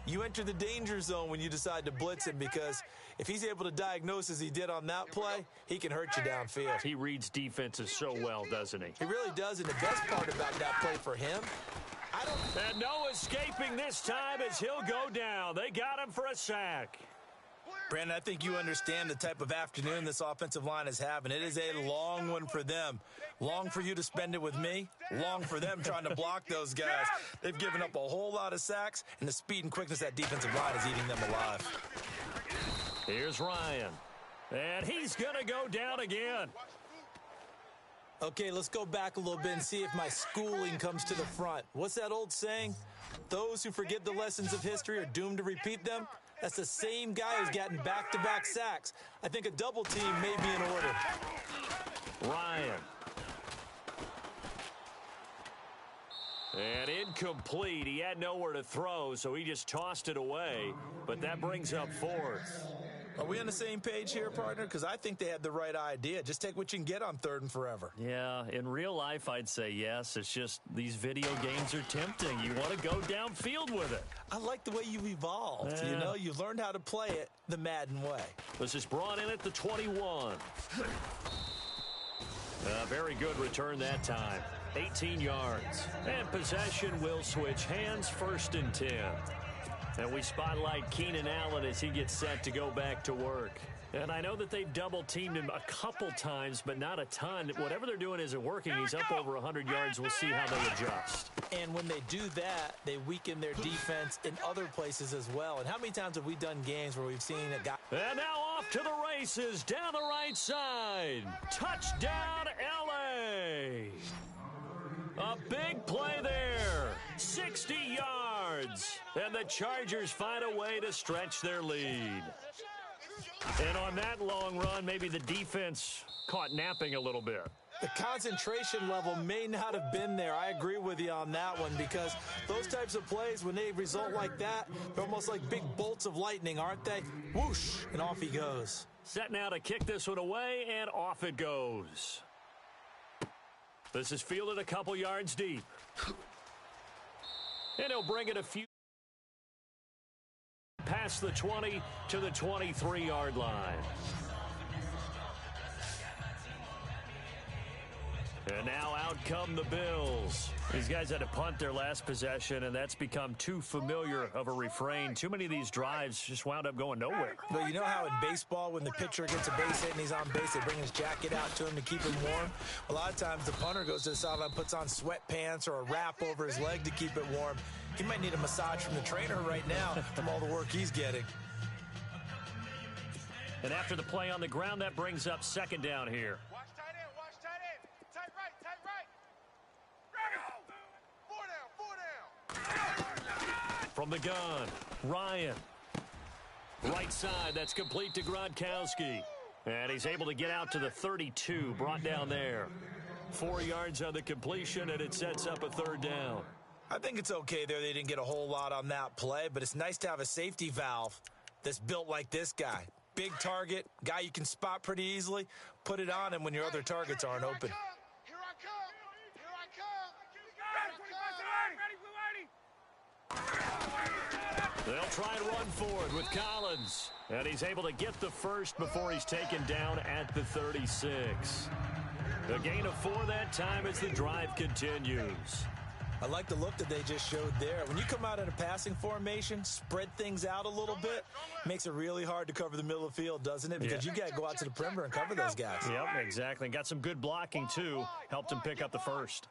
you enter the danger zone when you decide to blitz him because if he's able to diagnose as he did on that play, he can hurt you downfield. He reads defenses so well, doesn't he? He really does, and the best part about that play for him, and no escaping this time as he'll go down. They got him for a sack. Brandon, I think you understand the type of afternoon this offensive line is having. It is a long one for them. Long for you to spend it with me. Long for them trying to block those guys. They've given up a whole lot of sacks, and the speed and quickness of that defensive line is eating them alive. Here's Ryan. And he's going to go down again. Okay, let's go back a little bit and see if my schooling comes to the front. What's that old saying? Those who forget the lessons of history are doomed to repeat them. That's the same guy who's gotten back-to-back sacks. I think a double team may be in order. Ryan. And incomplete. He had nowhere to throw, so he just tossed it away. But that brings up fourth. Are we on the same page here, partner? Because I think they had the right idea. Just take what you can get on 3rd and forever. Yeah, in real life, I'd say yes. It's just these video games are tempting. You want to go downfield with it. I like the way you've evolved. Yeah. You know, you've learned how to play it the Madden way. This is brought in at the 21. A very good return that time. 18 yards. And possession will switch hands, 1st and 10. And we spotlight Keenan Allen as he gets set to go back to work. And I know that they've double-teamed him a couple times, but not a ton. Whatever they're doing isn't working. He's up over 100 yards. We'll see how they adjust. And when they do that, they weaken their defense in other places as well. And how many times have we done games where we've seen a guy... And now off to the races down the right side. Touchdown, L.A. A big play there. 60 yards. And the Chargers find a way to stretch their lead. And on that long run, maybe the defense caught napping a little bit. The concentration level may not have been there. I agree with you on that one, because those types of plays, when they result like that, they're almost like big bolts of lightning, aren't they? Whoosh, and off he goes. Set now to kick this one away, and off it goes. This is fielded a couple yards deep. And he'll bring it a few past the 20 to the 23-yard line. And now out come the Bills. These guys had to punt their last possession, and that's become too familiar of a refrain. Too many of these drives just wound up going nowhere. But you know how in baseball, when the pitcher gets a base hit and he's on base, they bring his jacket out to him to keep him warm? A lot of times the punter goes to the sideline, puts on sweatpants or a wrap over his leg to keep it warm. He might need a massage from the trainer right now from all the work he's getting. And after the play on the ground, that brings up 2nd down here. Watch tight end, watch tight end. Tight right, tight right. Four down. From the gun, Ryan. Right side, that's complete to Gronkowski. And he's able to get out to the 32, brought down there. 4 yards on the completion, and it sets up a 3rd down. I think it's okay there. They didn't get a whole lot on that play, but it's nice to have a safety valve that's built like this guy. Big target, guy you can spot pretty easily. Put it on him when your other targets aren't open. Here I come. Here I come. They'll try and run forward with Collins. And he's able to get the first before he's taken down at the 36. A gain of 4 that time as the drive continues. I like the look that they just showed there. When you come out in a passing formation, spread things out a little bit, makes it really hard to cover the middle of the field, doesn't it? Because you got to go out to the perimeter and cover those guys. Yep, exactly. Got some good blocking, too. Helped him pick up the first.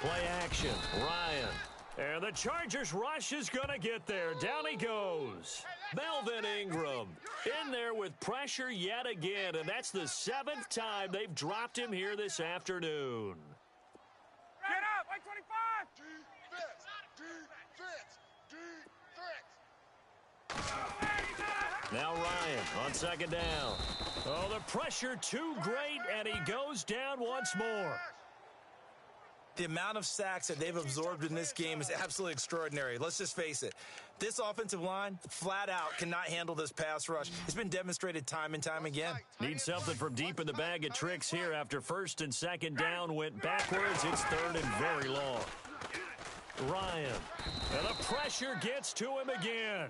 Play action. Ryan. And the Chargers rush is going to get there. Down he goes. Melvin Ingram in there with pressure yet again, and that's the 7th time they've dropped him here this afternoon. Get up, 125. Now Ryan on 2nd down. Oh, the pressure too great, and he goes down once more. The amount of sacks that they've absorbed in this game is absolutely extraordinary. Let's just face it. This offensive line, flat out, cannot handle this pass rush. It's been demonstrated time and time again. Need something from deep in the bag of tricks here after 1st and 2nd down went backwards. It's 3rd and very long. Ryan. And the pressure gets to him again.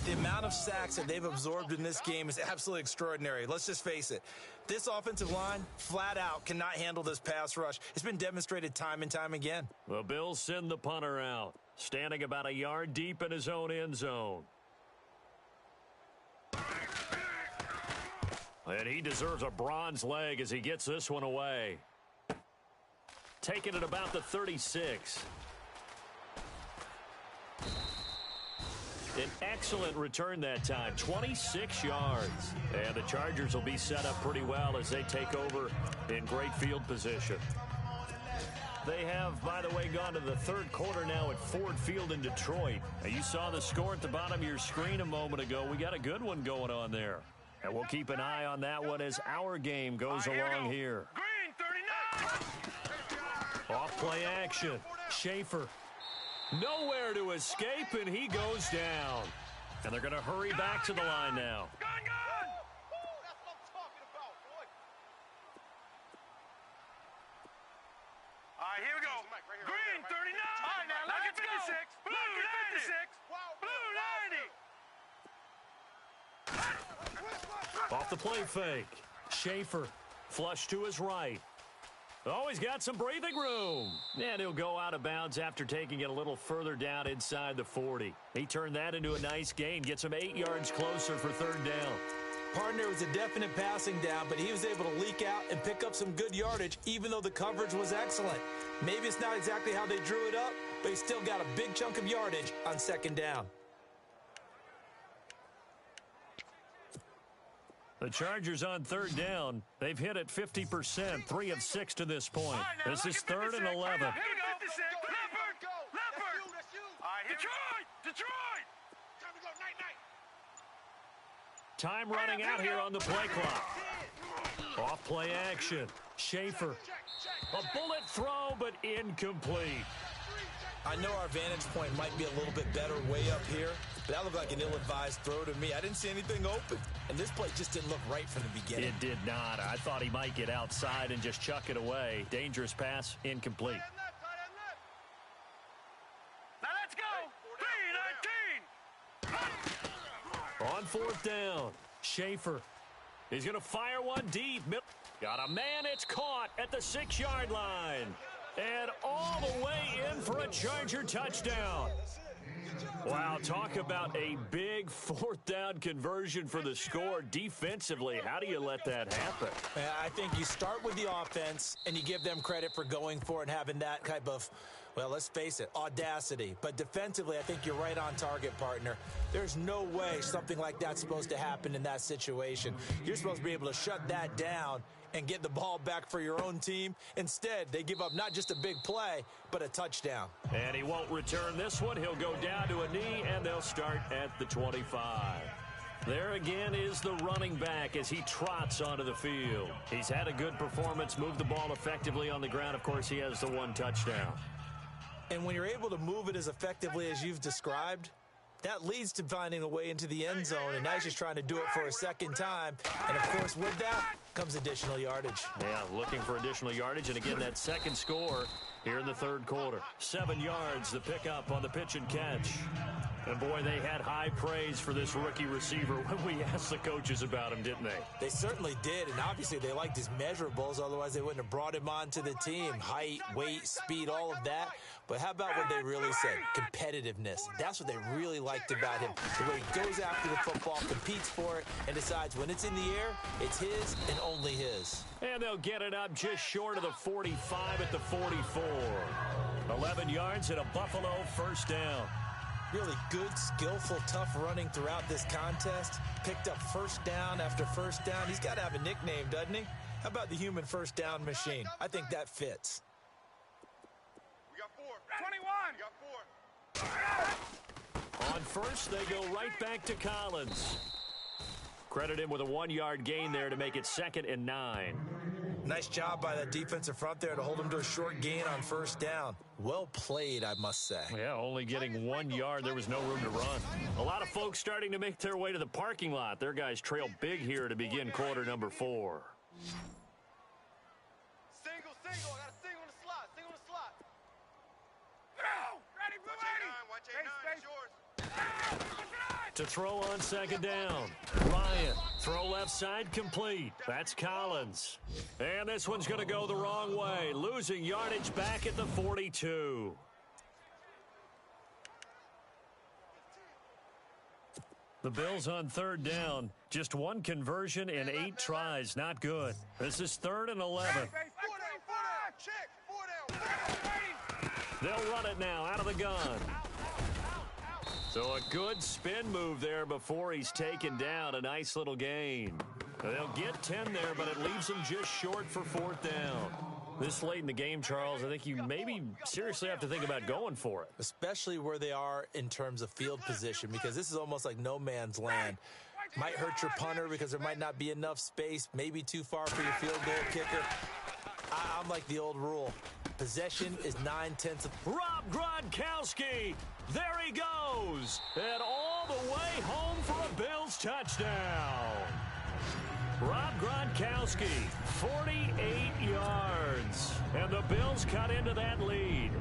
The amount of sacks that they've absorbed in this game is absolutely extraordinary. Let's just face it. This offensive line, flat out, cannot handle this pass rush. It's been demonstrated time and time again. The Bills send the punter out, standing about a yard deep in his own end zone. And he deserves a bronze leg as he gets this one away. Taking it about the 36. An excellent return that time, 26 yards. And the Chargers will be set up pretty well as they take over in great field position. They have, by the way, gone to the third quarter now at Ford Field in Detroit. Now, you saw the score at the bottom of your screen a moment ago. We got a good one going on there. And we'll keep an eye on that one as our game goes along here. Green, 39. Off play action. Schaefer. Nowhere to escape, and he goes down. And they're going to hurry back to the line now. Gun! That's what I'm talking about, boy. All right, here we go. Green, 39. All right, now look at 56. Blue, 96. Blue, 90. Off the play fake. Schaefer. Flush to his right. Oh, he's got some breathing room. And he'll go out of bounds after taking it a little further down inside the 40. He turned that into a nice gain. Gets him 8 yards closer for third down. Partner was a definite passing down, but he was able to leak out and pick up some good yardage, even though the coverage was excellent. Maybe it's not exactly how they drew it up, but he still got a big chunk of yardage on second down. The Chargers on third down. They've hit it 50%, 3 of 6 to this point. This is 3rd and 11. Here we go. 56. Leopard. All right, Detroit. Time to go, night. Time running out here on the play clock. Off play action. Schaefer. A bullet throw, but incomplete. I know our vantage point might be a little bit better way up here, but that looked like an ill-advised throw to me. I didn't see anything open, and this play just didn't look right from the beginning. It did not. I thought he might get outside and just chuck it away. Dangerous pass, incomplete. Now let's go. 3-19. On fourth down, Schaefer. He's going to fire one deep. Got a man, it's caught at the 6-yard line. And all the way in for a Charger touchdown. Wow, talk about a big fourth down conversion for the score. Defensively, how do you let that happen? I think you start with the offense, and you give them credit for going for it and having that type of, well, let's face it, audacity. But defensively, I think you're right on target, partner. There's no way something like that's supposed to happen in that situation. You're supposed to be able to shut that down and get the ball back for your own team. Instead, they give up not just a big play, but a touchdown. And he won't return this one. He'll go down to a knee, and they'll start at the 25. There again is the running back as he trots onto the field. He's had a good performance, moved the ball effectively on the ground. Of course, he has the one touchdown. And when you're able to move it as effectively as you've described, that leads to finding a way into the end zone, and now he's just trying to do it for a second time. And, of course, with that comes additional yardage. Yeah, looking for additional yardage, and again, that second score here in the third quarter. 7 yards, the pickup on the pitch and catch. And, boy, they had high praise for this rookie receiver when we asked the coaches about him, didn't they? They certainly did, and obviously they liked his measurables, otherwise they wouldn't have brought him onto the team. Height, weight, speed, all of that. But how about what they really said? Competitiveness. That's what they really liked about him. The way he goes after the football, competes for it, and decides when it's in the air, it's his and only his. And they'll get it up just short of the 45 at the 44. 11 yards and a Buffalo first down. Really good, skillful, tough running throughout this contest. Picked up first down after first down. He's got to have a nickname, doesn't he? How about the human first down machine? I think that fits. We got 4. 21. We got 4. On first, they go right back to Collins. Credit him with a 1-yard gain there to make it 2nd and 9. Nice job by that defensive front there to hold him to a short gain on first down. Well played, I must say. Yeah, only getting 1 yard. There was no room to run. A lot of folks starting to make their way to the parking lot. Their guys trail big here to begin quarter number 4. Single. I got a single in the slot. Go! Ready, blue 80. Watch 89. It's yours. To throw on second down. Ryan, throw left side complete. That's Collins. And this one's going to go the wrong way. Losing yardage back at the 42. The Bills on third down. Just one conversion in 8 tries. Not good. This is 3rd and 11. 4 down. Check. 4 down. They'll run it now out of the gun. So a good spin move there before he's taken down. A nice little gain. They'll get 10 there, but it leaves them just short for 4th down. This late in the game, Charles, I think you maybe seriously have to think about going for it. Especially where they are in terms of field position, because this is almost like no man's land. Might hurt your punter because there might not be enough space, maybe too far for your field goal kicker. I'm like the old rule. Possession is 9/10. Rob Gronkowski, there he goes, and all the way home for a Bills touchdown. Rob Gronkowski, 48 yards, and the Bills cut into that lead.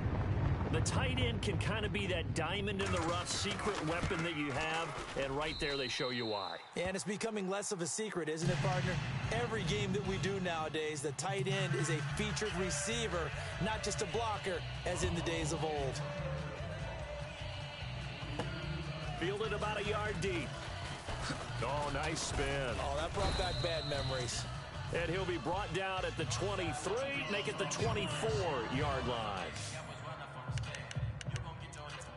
The tight end can kind of be that diamond in the rough secret weapon that you have, and right there they show you why. And it's becoming less of a secret, isn't it, partner? Every game that we do nowadays, the tight end is a featured receiver, not just a blocker, as in the days of old. Fielded about a yard deep. Oh, nice spin. Oh, that brought back bad memories. And he'll be brought down at the 23, make it the 24-yard line.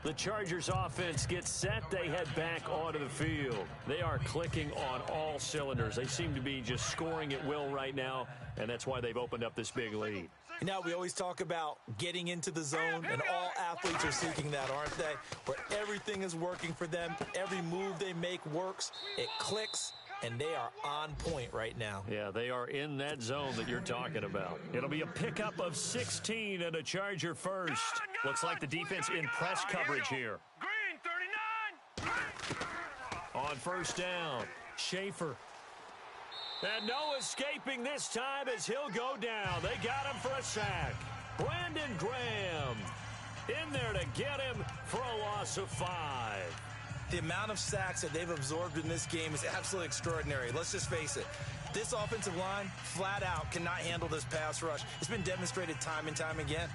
The Chargers offense gets set. They head back onto the field. They are clicking on all cylinders. They seem to be just scoring at will right now, and that's why they've opened up this big lead. Now, we always talk about getting into the zone, and all athletes are seeking that, aren't they? Where everything is working for them. Every move they make works. It clicks, and they are on point right now. Yeah, they are in that zone that you're talking about. It'll be a pickup of 16 and a Charger first. Looks like the defense in press coverage here. Green, 39. On 1st down, Schaefer. And no escaping this time as he'll go down. They got him for a sack. Brandon Graham in there to get him for a loss of 5. The amount of sacks that they've absorbed in this game is absolutely extraordinary. Let's just face it. This offensive line, flat out, cannot handle this pass rush. It's been demonstrated time and time again.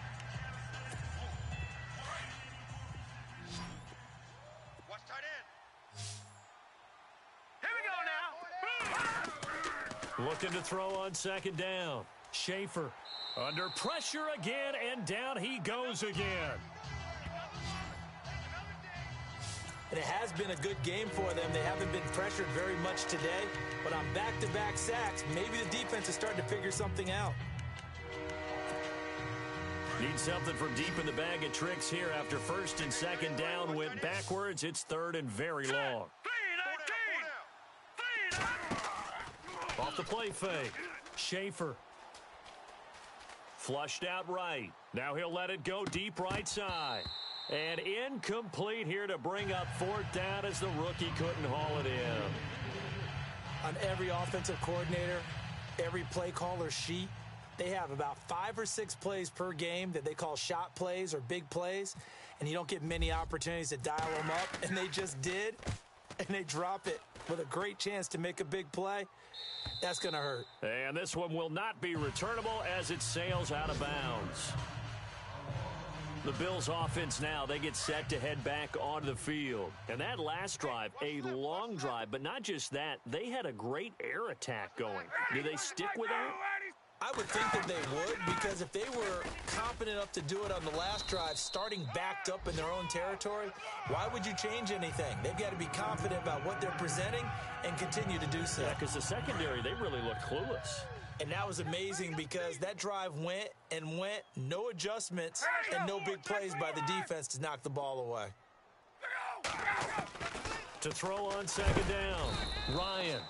Watch tight end. Here we go now. Looking to throw on 2nd down. Schaefer under pressure again, and down he goes again. And it has been a good game for them. They haven't been pressured very much today. But on back-to-back sacks, maybe the defense is starting to figure something out. Need something from deep in the bag of tricks here after 1st and 2nd down went backwards. It's 3rd and very long. Off the play fake. Schaefer. Flushed out right. Now he'll let it go deep right side. And incomplete here to bring up 4th down as the rookie couldn't haul it in. On every offensive coordinator, every play caller sheet, they have about 5 or 6 plays per game that they call shot plays or big plays, and you don't get many opportunities to dial them up, and they just did, and they drop it with a great chance to make a big play. That's going to hurt. And this one will not be returnable as it sails out of bounds. The Bills offense now, they get set to head back onto the field. And that last drive, a long drive, but not just that, they had a great air attack going. Do they stick with that? I would think that they would, because if they were confident enough to do it on the last drive, starting backed up in their own territory, why would you change anything? They've got to be confident about what they're presenting and continue to do so. Yeah, because the secondary, they really look clueless. And that was amazing because that drive went and went, no adjustments, and no big plays by the defense to knock the ball away. To throw on 2nd down, Ryan.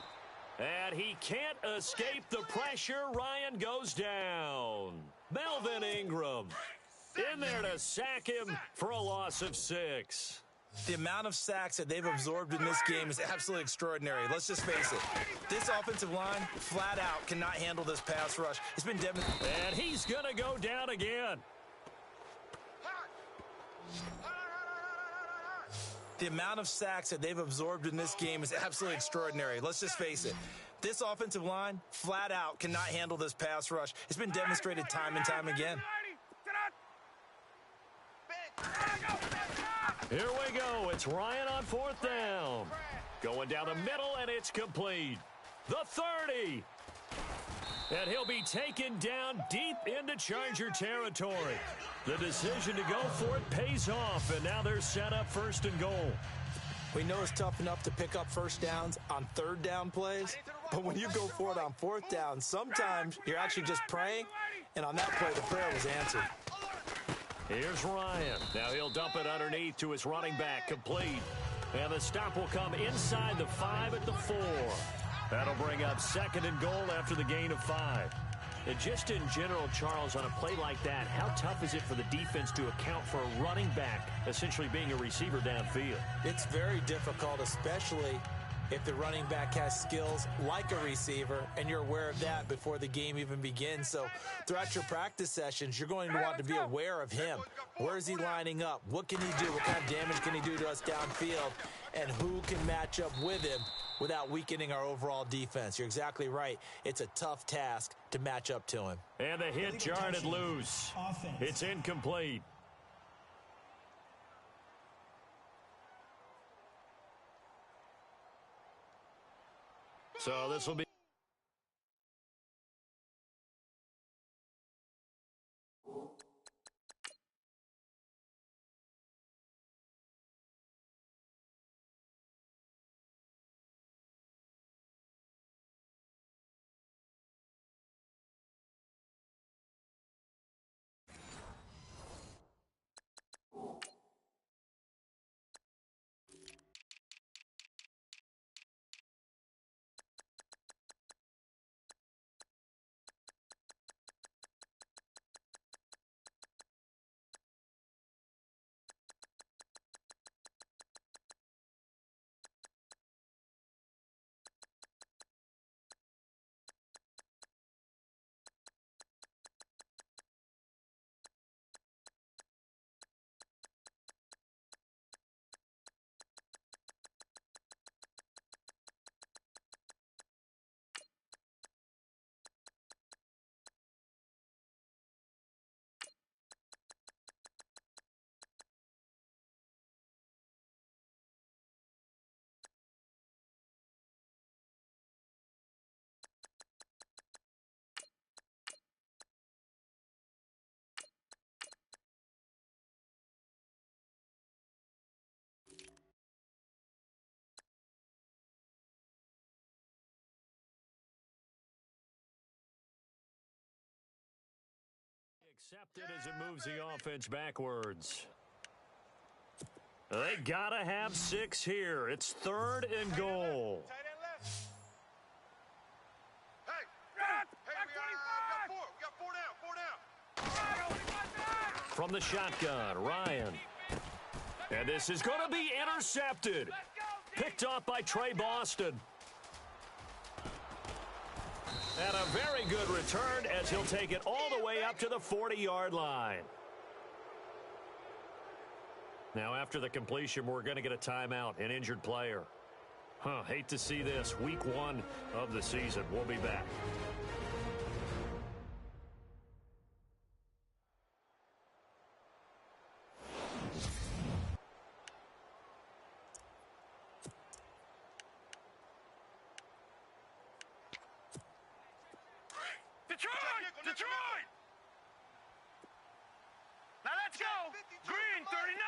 And he can't escape the pressure. Ryan goes down. Melvin Ingram in there to sack him for a loss of 6. The amount of sacks that they've absorbed in this game is absolutely extraordinary. Let's just face it. This offensive line, flat out, cannot handle this pass rush. It's been demonstrated. And he's going to go down again. The amount of sacks that they've absorbed in this game is absolutely extraordinary. Let's just face it. This offensive line, flat out, cannot handle this pass rush. It's been demonstrated time and time again. Here we go. It's Ryan on 4th down. Going down the middle, and it's complete. The 30. And he'll be taken down deep into Charger territory. The decision to go for it pays off, and now they're set up 1st and goal. We know it's tough enough to pick up first downs on third down plays, but when you go for it on fourth down, sometimes you're actually just praying, and on that play, the prayer was answered. Here's Ryan. Now he'll dump it underneath to his running back, complete. And the stop will come inside the 5 at the 4. That'll bring up 2nd and goal after the gain of 5. And just in general, Charles, on a play like that, how tough is it for the defense to account for a running back essentially being a receiver downfield? It's very difficult, especially if the running back has skills like a receiver, and you're aware of that before the game even begins. So throughout your practice sessions, you're going to want to be aware of him. Where is he lining up? What can he do? What kind of damage can he do to us downfield? And who can match up with him without weakening our overall defense? You're exactly right. It's a tough task to match up to him. And the hit jarred loose. It's incomplete. So this will be accepted as it moves the offense backwards. They gotta have 6 here. It's 3rd and goal. Hey, we got 4 down. From the shotgun, Ryan. And this is going to be intercepted. Picked off by Trey Boston. And a very good return as he'll take it all the way up to the 40-yard line. Now, after the completion, we're going to get a timeout, an injured player. Hate to see this. Week 1 of the season. We'll be back. Detroit! Now let's go! Green 39!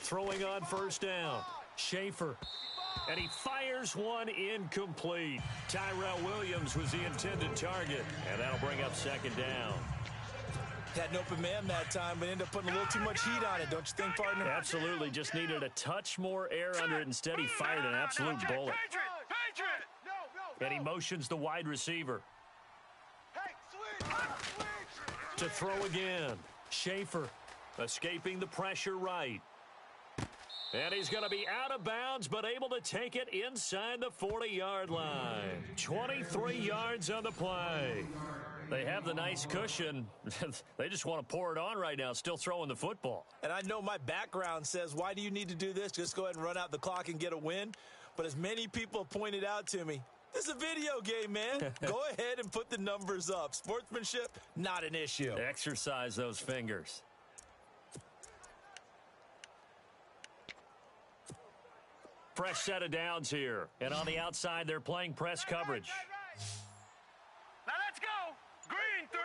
Throwing on first down. Schaefer. And he fires one incomplete. Tyrell Williams was the intended target. And that'll bring up 2nd down. Had an open man that time, but ended up putting a little too much heat on it, don't you think, partner? Absolutely. Just needed a touch more air under it. Instead, he fired an absolute bullet. And he motions the wide receiver. To throw again. Schaefer escaping the pressure right. And he's going to be out of bounds, but able to take it inside the 40-yard line. 23 yards on the play. They have the nice cushion. They just want to pour it on right now, still throwing the football. And I know my background says, why do you need to do this? Just go ahead and run out the clock and get a win. But as many people have pointed out to me, this is a video game, man. Go ahead and put the numbers up. Sportsmanship, not an issue. Exercise those fingers. Fresh set of downs here. And on the outside, they're playing press coverage. Now let's go. Green 39.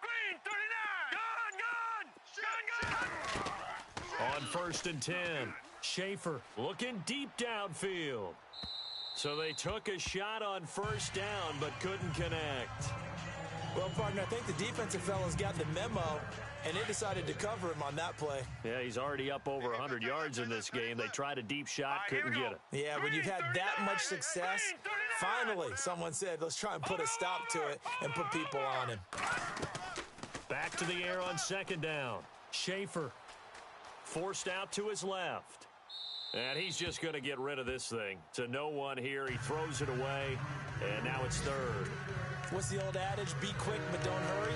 Green 39. Gun. On 1st and 10, Schaefer looking deep downfield. So they took a shot on 1st down but couldn't connect. Well, partner, I think the defensive fellas got the memo, and they decided to cover him on that play. Yeah, he's already up over 100 yards in this game. They tried a deep shot, couldn't get it. Yeah, when you've had that much success, finally someone said, let's try and put a stop to it and put people on him. Back to the air on 2nd down. Schaefer forced out to his left. And he's just going to get rid of this thing. To no one here. He throws it away, and now it's 3rd. What's the old adage? Be quick, but don't hurry.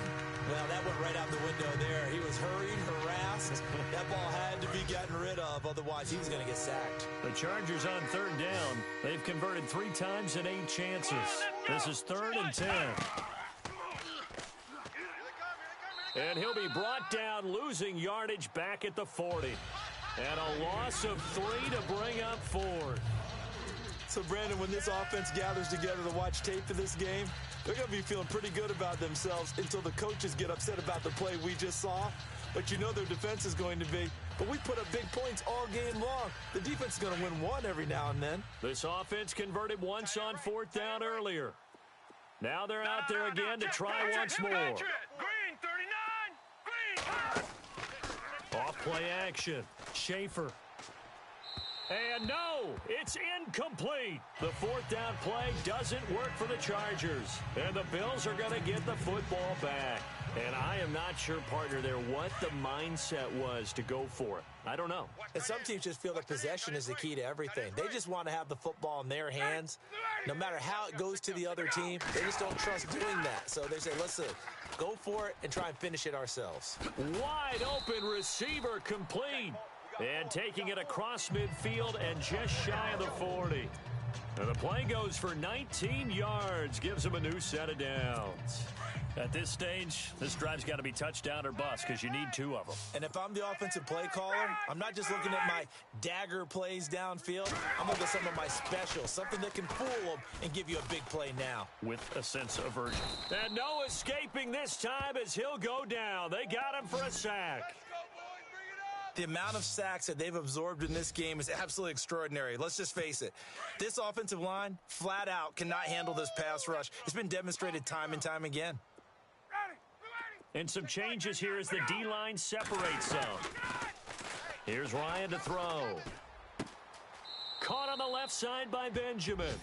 Well, that went right out the window there. He was hurried, harassed. That ball had to be gotten rid of. Otherwise, he was going to get sacked. The Chargers on 3rd down. They've converted 3 times in 8 chances. This is 3rd and 10. And he'll be brought down, losing yardage back at the 40. And a loss of 3 to bring up 4th. So, Brandon, when this offense gathers together to watch tape of this game, they're going to be feeling pretty good about themselves until the coaches get upset about the play we just saw. But you know their defense is going to be. But we put up big points all game long. The defense is going to win one every now and then. This offense converted once on 4th down earlier. Now they're out there again to try once more. Green, 39. Green. Off play action. Schaefer. And no, it's incomplete. The 4th down play doesn't work for the Chargers. And the Bills are going to get the football back. And I am not sure, partner, there what the mindset was to go for it. I don't know. And some teams just feel that possession is the key to everything. They just want to have the football in their hands. No matter how it goes to the other team, they just don't trust doing that. So they say, listen, go for it and try and finish it ourselves. Wide open receiver complete. And taking it across midfield and just shy of the 40. And the play goes for 19 yards, gives them a new set of downs. At this stage, this drive's got to be touchdown or bust because you need 2 of them. And if I'm the offensive play caller, I'm not just looking at my dagger plays downfield. I'm looking at some of my specials, something that can fool them and give you a big play now. With a sense of urgency. And no escaping this time as he'll go down. They got him for a sack. The amount of sacks that they've absorbed in this game is absolutely extraordinary. Let's just face it. This offensive line, flat out, cannot handle this pass rush. It's been demonstrated time and time again. And some changes here as the D-line separates some. Here's Ryan to throw. Caught on the left side by Benjamin.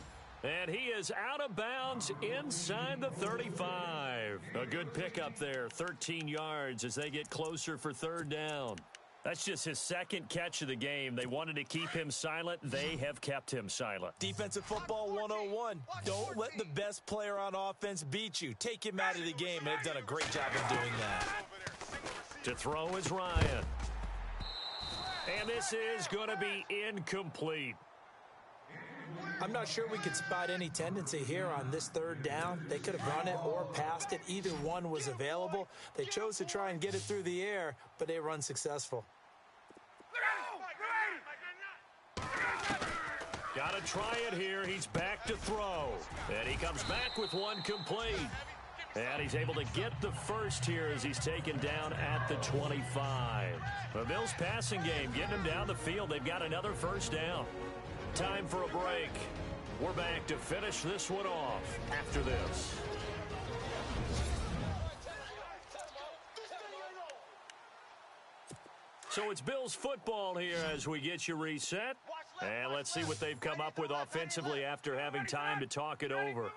And he is out of bounds inside the 35. A good pickup there, 13 yards as they get closer for 3rd down. That's just his 2nd catch of the game. They wanted to keep him silent. They have kept him silent. Defensive football 101. Don't let the best player on offense beat you. Take him out of the game, and they've done a great job of doing that. To throw is Ryan. And this is going to be incomplete. I'm not sure we could spot any tendency here on this 3rd down. They could have run it or passed it. Either one was available. They chose to try and get it through the air, but they were unsuccessful. Got to try it here. He's back to throw. And he comes back with one complete. And he's able to get the first here as he's taken down at the 25. The Bills passing game, getting him down the field. They've got another 1st down. Time for a break. We're back to finish this one off after this. So it's Bills football here as we get you reset. And let's see what they've come up with offensively after having time to talk it over.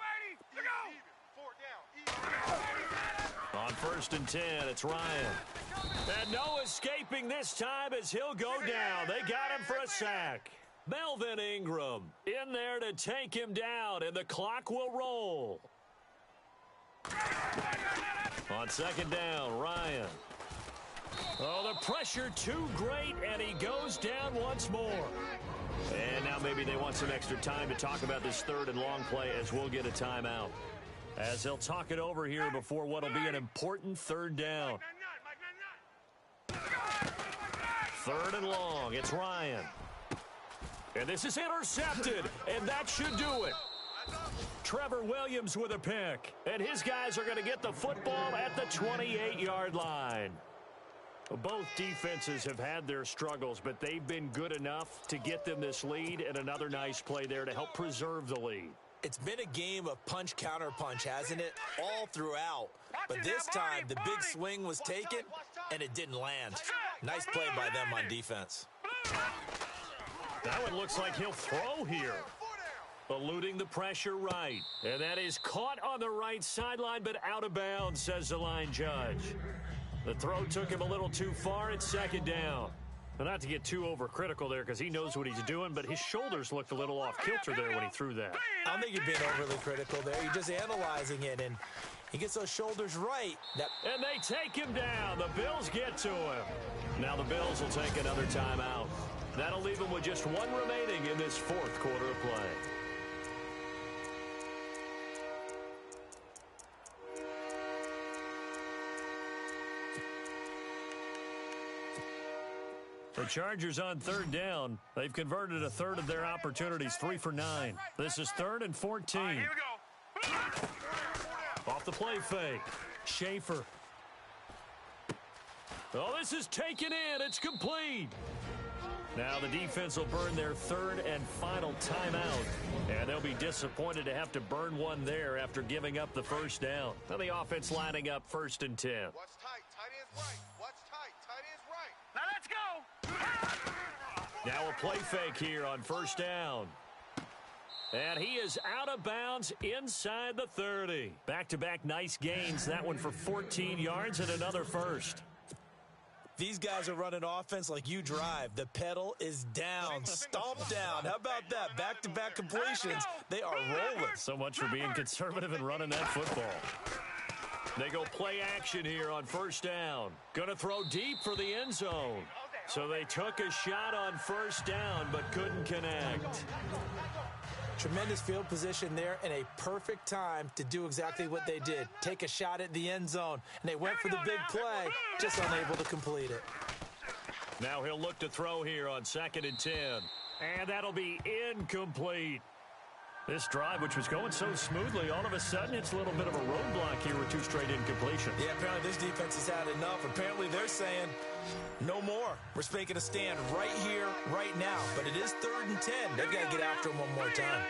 On 1st and 10, it's Ryan. And no escaping this time as he'll go down. They got him for a sack. Melvin Ingram in there to take him down, and the clock will roll. On 2nd down, Ryan. Oh, the pressure too great, and he goes down once more. And now maybe they want some extra time to talk about this 3rd and long play as we'll get a timeout. As they'll talk it over here before what will be an important 3rd down. 3rd and long, it's Ryan. And this is intercepted, and that should do it. Trevor Williams with a pick, and his guys are going to get the football at the 28-yard line. Both defenses have had their struggles, but they've been good enough to get them this lead, and another nice play there to help preserve the lead. It's been a game of punch-counter-punch, hasn't it? All throughout. But this time, the big swing was taken, and it didn't land. Nice play by them on defense. That one looks like he'll throw here. Eluding the pressure right. And that is caught on the right sideline, but out of bounds, says the line judge. The throw took him a little too far. It's second down. Well, not to get too overcritical there because he knows what he's doing, but his shoulders looked a little off kilter there when he threw that. I don't think you're being overly critical there. You're just analyzing it, and he gets those shoulders right. And they take him down. The Bills get to him. Now the Bills will take another timeout. That'll leave them with just one remaining in this fourth quarter of play. The Chargers on third down. They've converted a third of their opportunities, 3 for 9. This is 3rd and 14. Here we go. Off the play fake. Schaefer. Oh, this is taken in. It's complete. Now the defense will burn their third and final timeout. And they'll be disappointed to have to burn one there after giving up the first down. Now the offense lining up 1st and 10. What's tight? Tight end's right. What's tight? Tight end's right. Now let's go. Now a play fake here on 1st down. And he is out of bounds inside the 30. Back-to-back nice gains. That one for 14 yards and another first. These guys are running offense like you drive. The pedal is down, stomped down. How about that? Back-to-back completions. They are rolling. So much for being conservative and running that football. They go play action here on 1st down. Going to throw deep for the end zone. So they took a shot on 1st down but couldn't connect. Tremendous field position there and a perfect time to do exactly what they did. Take a shot at the end zone. And they went for the big play, just unable to complete it. Now he'll look to throw here on 2nd and 10. And that'll be incomplete. This drive, which was going so smoothly, all of a sudden it's a little bit of a roadblock here with 2 straight incompletions. Yeah, apparently this defense has had enough. Apparently they're saying no more. We're making a stand right here, right now. But it is 3rd and 10. They've got to get after him one more time.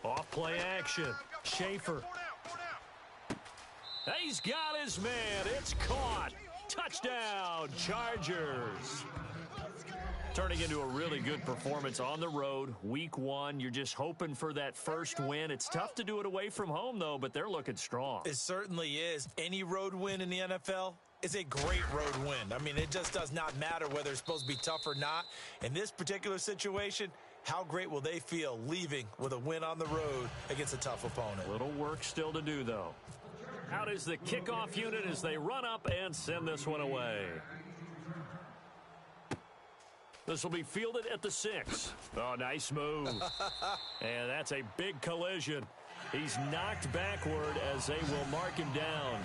Off play action. Schaefer. He's got his man. It's caught. Touchdown, Chargers. Turning into a really good performance on the road. Week 1, you're just hoping for that first win. It's tough to do it away from home, though, but they're looking strong. It certainly is. Any road win in the NFL is a great road win. I mean, it just does not matter whether it's supposed to be tough or not. In this particular situation, how great will they feel leaving with a win on the road against a tough opponent? Little work still to do, though. Out is the kickoff unit as they run up and send this one away. This will be fielded at the 6. Oh, nice move. And that's a big collision. He's knocked backward as they will mark him down.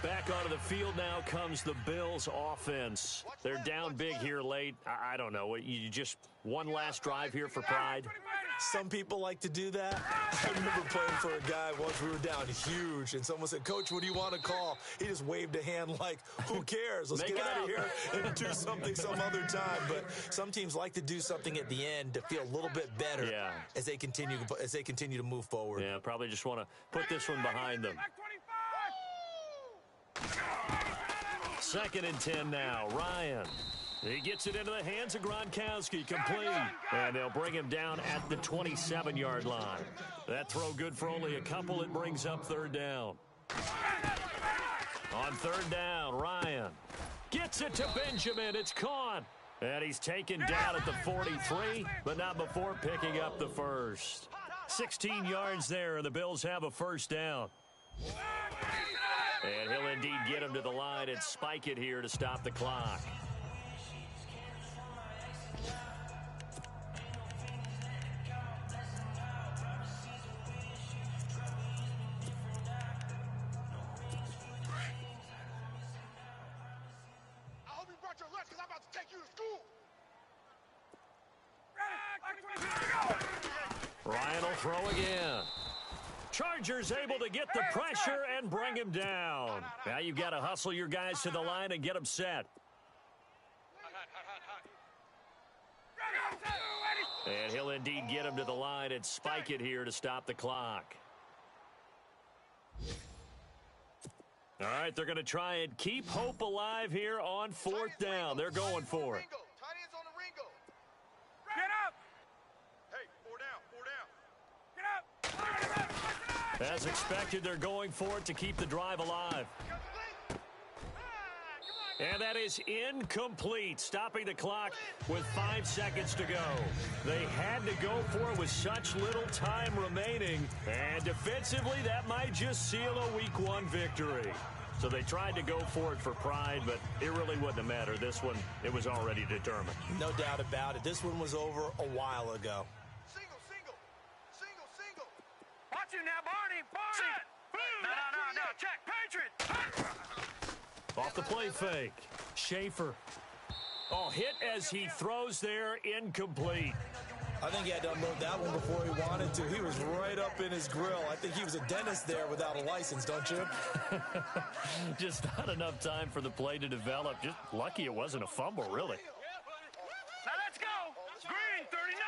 Back onto the field now comes the Bills offense. They're down big here late. I don't know. You just one last drive here for pride? Some people like to do that. I remember playing for a guy once. We were down huge, and someone said, "Coach, what do you want to call?" He just waved a hand like, who cares? Let's get out of here and do something some other time. But some teams like to do something at the end to feel a little bit better as they continue to move forward. Yeah, probably just want to put this one behind them. 2nd and 10 now. Ryan. He gets it into the hands of Gronkowski, complete. And they'll bring him down at the 27-yard line. That throw good for only a couple. It brings up 3rd down. On 3rd down, Ryan gets it to Benjamin. It's caught. And he's taken down at the 43, but not before picking up the first. 16 yards there, and the Bills have a 1st down. And he'll indeed get him to the line and spike it here to stop the clock. Ryan will throw again. Chargers able to get the pressure and bring him down. Now you've got to hustle your guys to the line and get them set. And he'll indeed get him to the line and spike it here to stop the clock. All right, they're going to try and keep hope alive here on fourth down. They're going for it. Tight ends on the Ringo. Get up! Hey, 4 down. Get up! As expected, they're going for it to keep the drive alive. And that is incomplete, stopping the clock with 5 seconds to go. They had to go for it with such little time remaining, and defensively, that might just seal a Week 1 victory. So they tried to go for it for pride, but it really wouldn't have mattered. This one, it was already determined. No doubt about it. This one was over a while ago. Single. Watch you now, Barney. Set. No. Check. Patriot. Off the play fake. Schaefer. Oh, hit as he throws there, incomplete. I think he had to unload that one before he wanted to. He was right up in his grill. I think he was a dentist there without a license, don't you? Just not enough time for the play to develop. Just lucky it wasn't a fumble, really. Now let's go. Green, 39.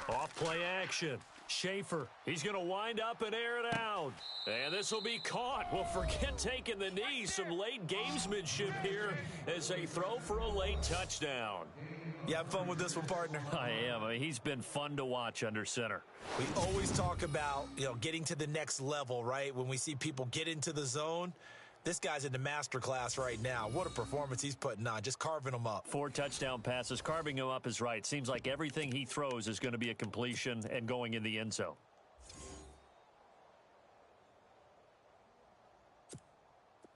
Green. Off play action. Schaefer, he's going to wind up and air it out. And this will be caught. Well, forget taking the knee. Some late gamesmanship here as they throw for a late touchdown. You have fun with this one, partner? I am. I mean, he's been fun to watch under center. We always talk about, getting to the next level, right? When we see people get into the zone, this guy's in the master class right now. What a performance he's putting on, just carving them up. 4 touchdown passes. Carving him up is right. Seems like everything he throws is going to be a completion and going in the end zone.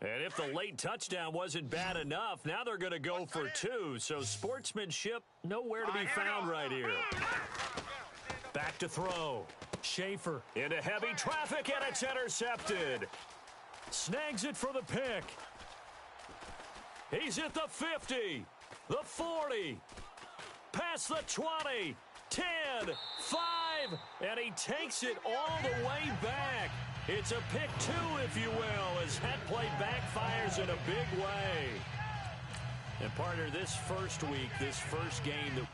And if the late touchdown wasn't bad enough, now they're going to go for 2. So sportsmanship nowhere to be found right here. Back to throw. Schaefer into heavy traffic, and it's intercepted. Snags it for the pick. He's at the 50, the 40, past the 20, 10, 5, and he takes it all the way back. It's a pick 2, if you will, as that play backfires in a big way. And partner, this first week, this first game that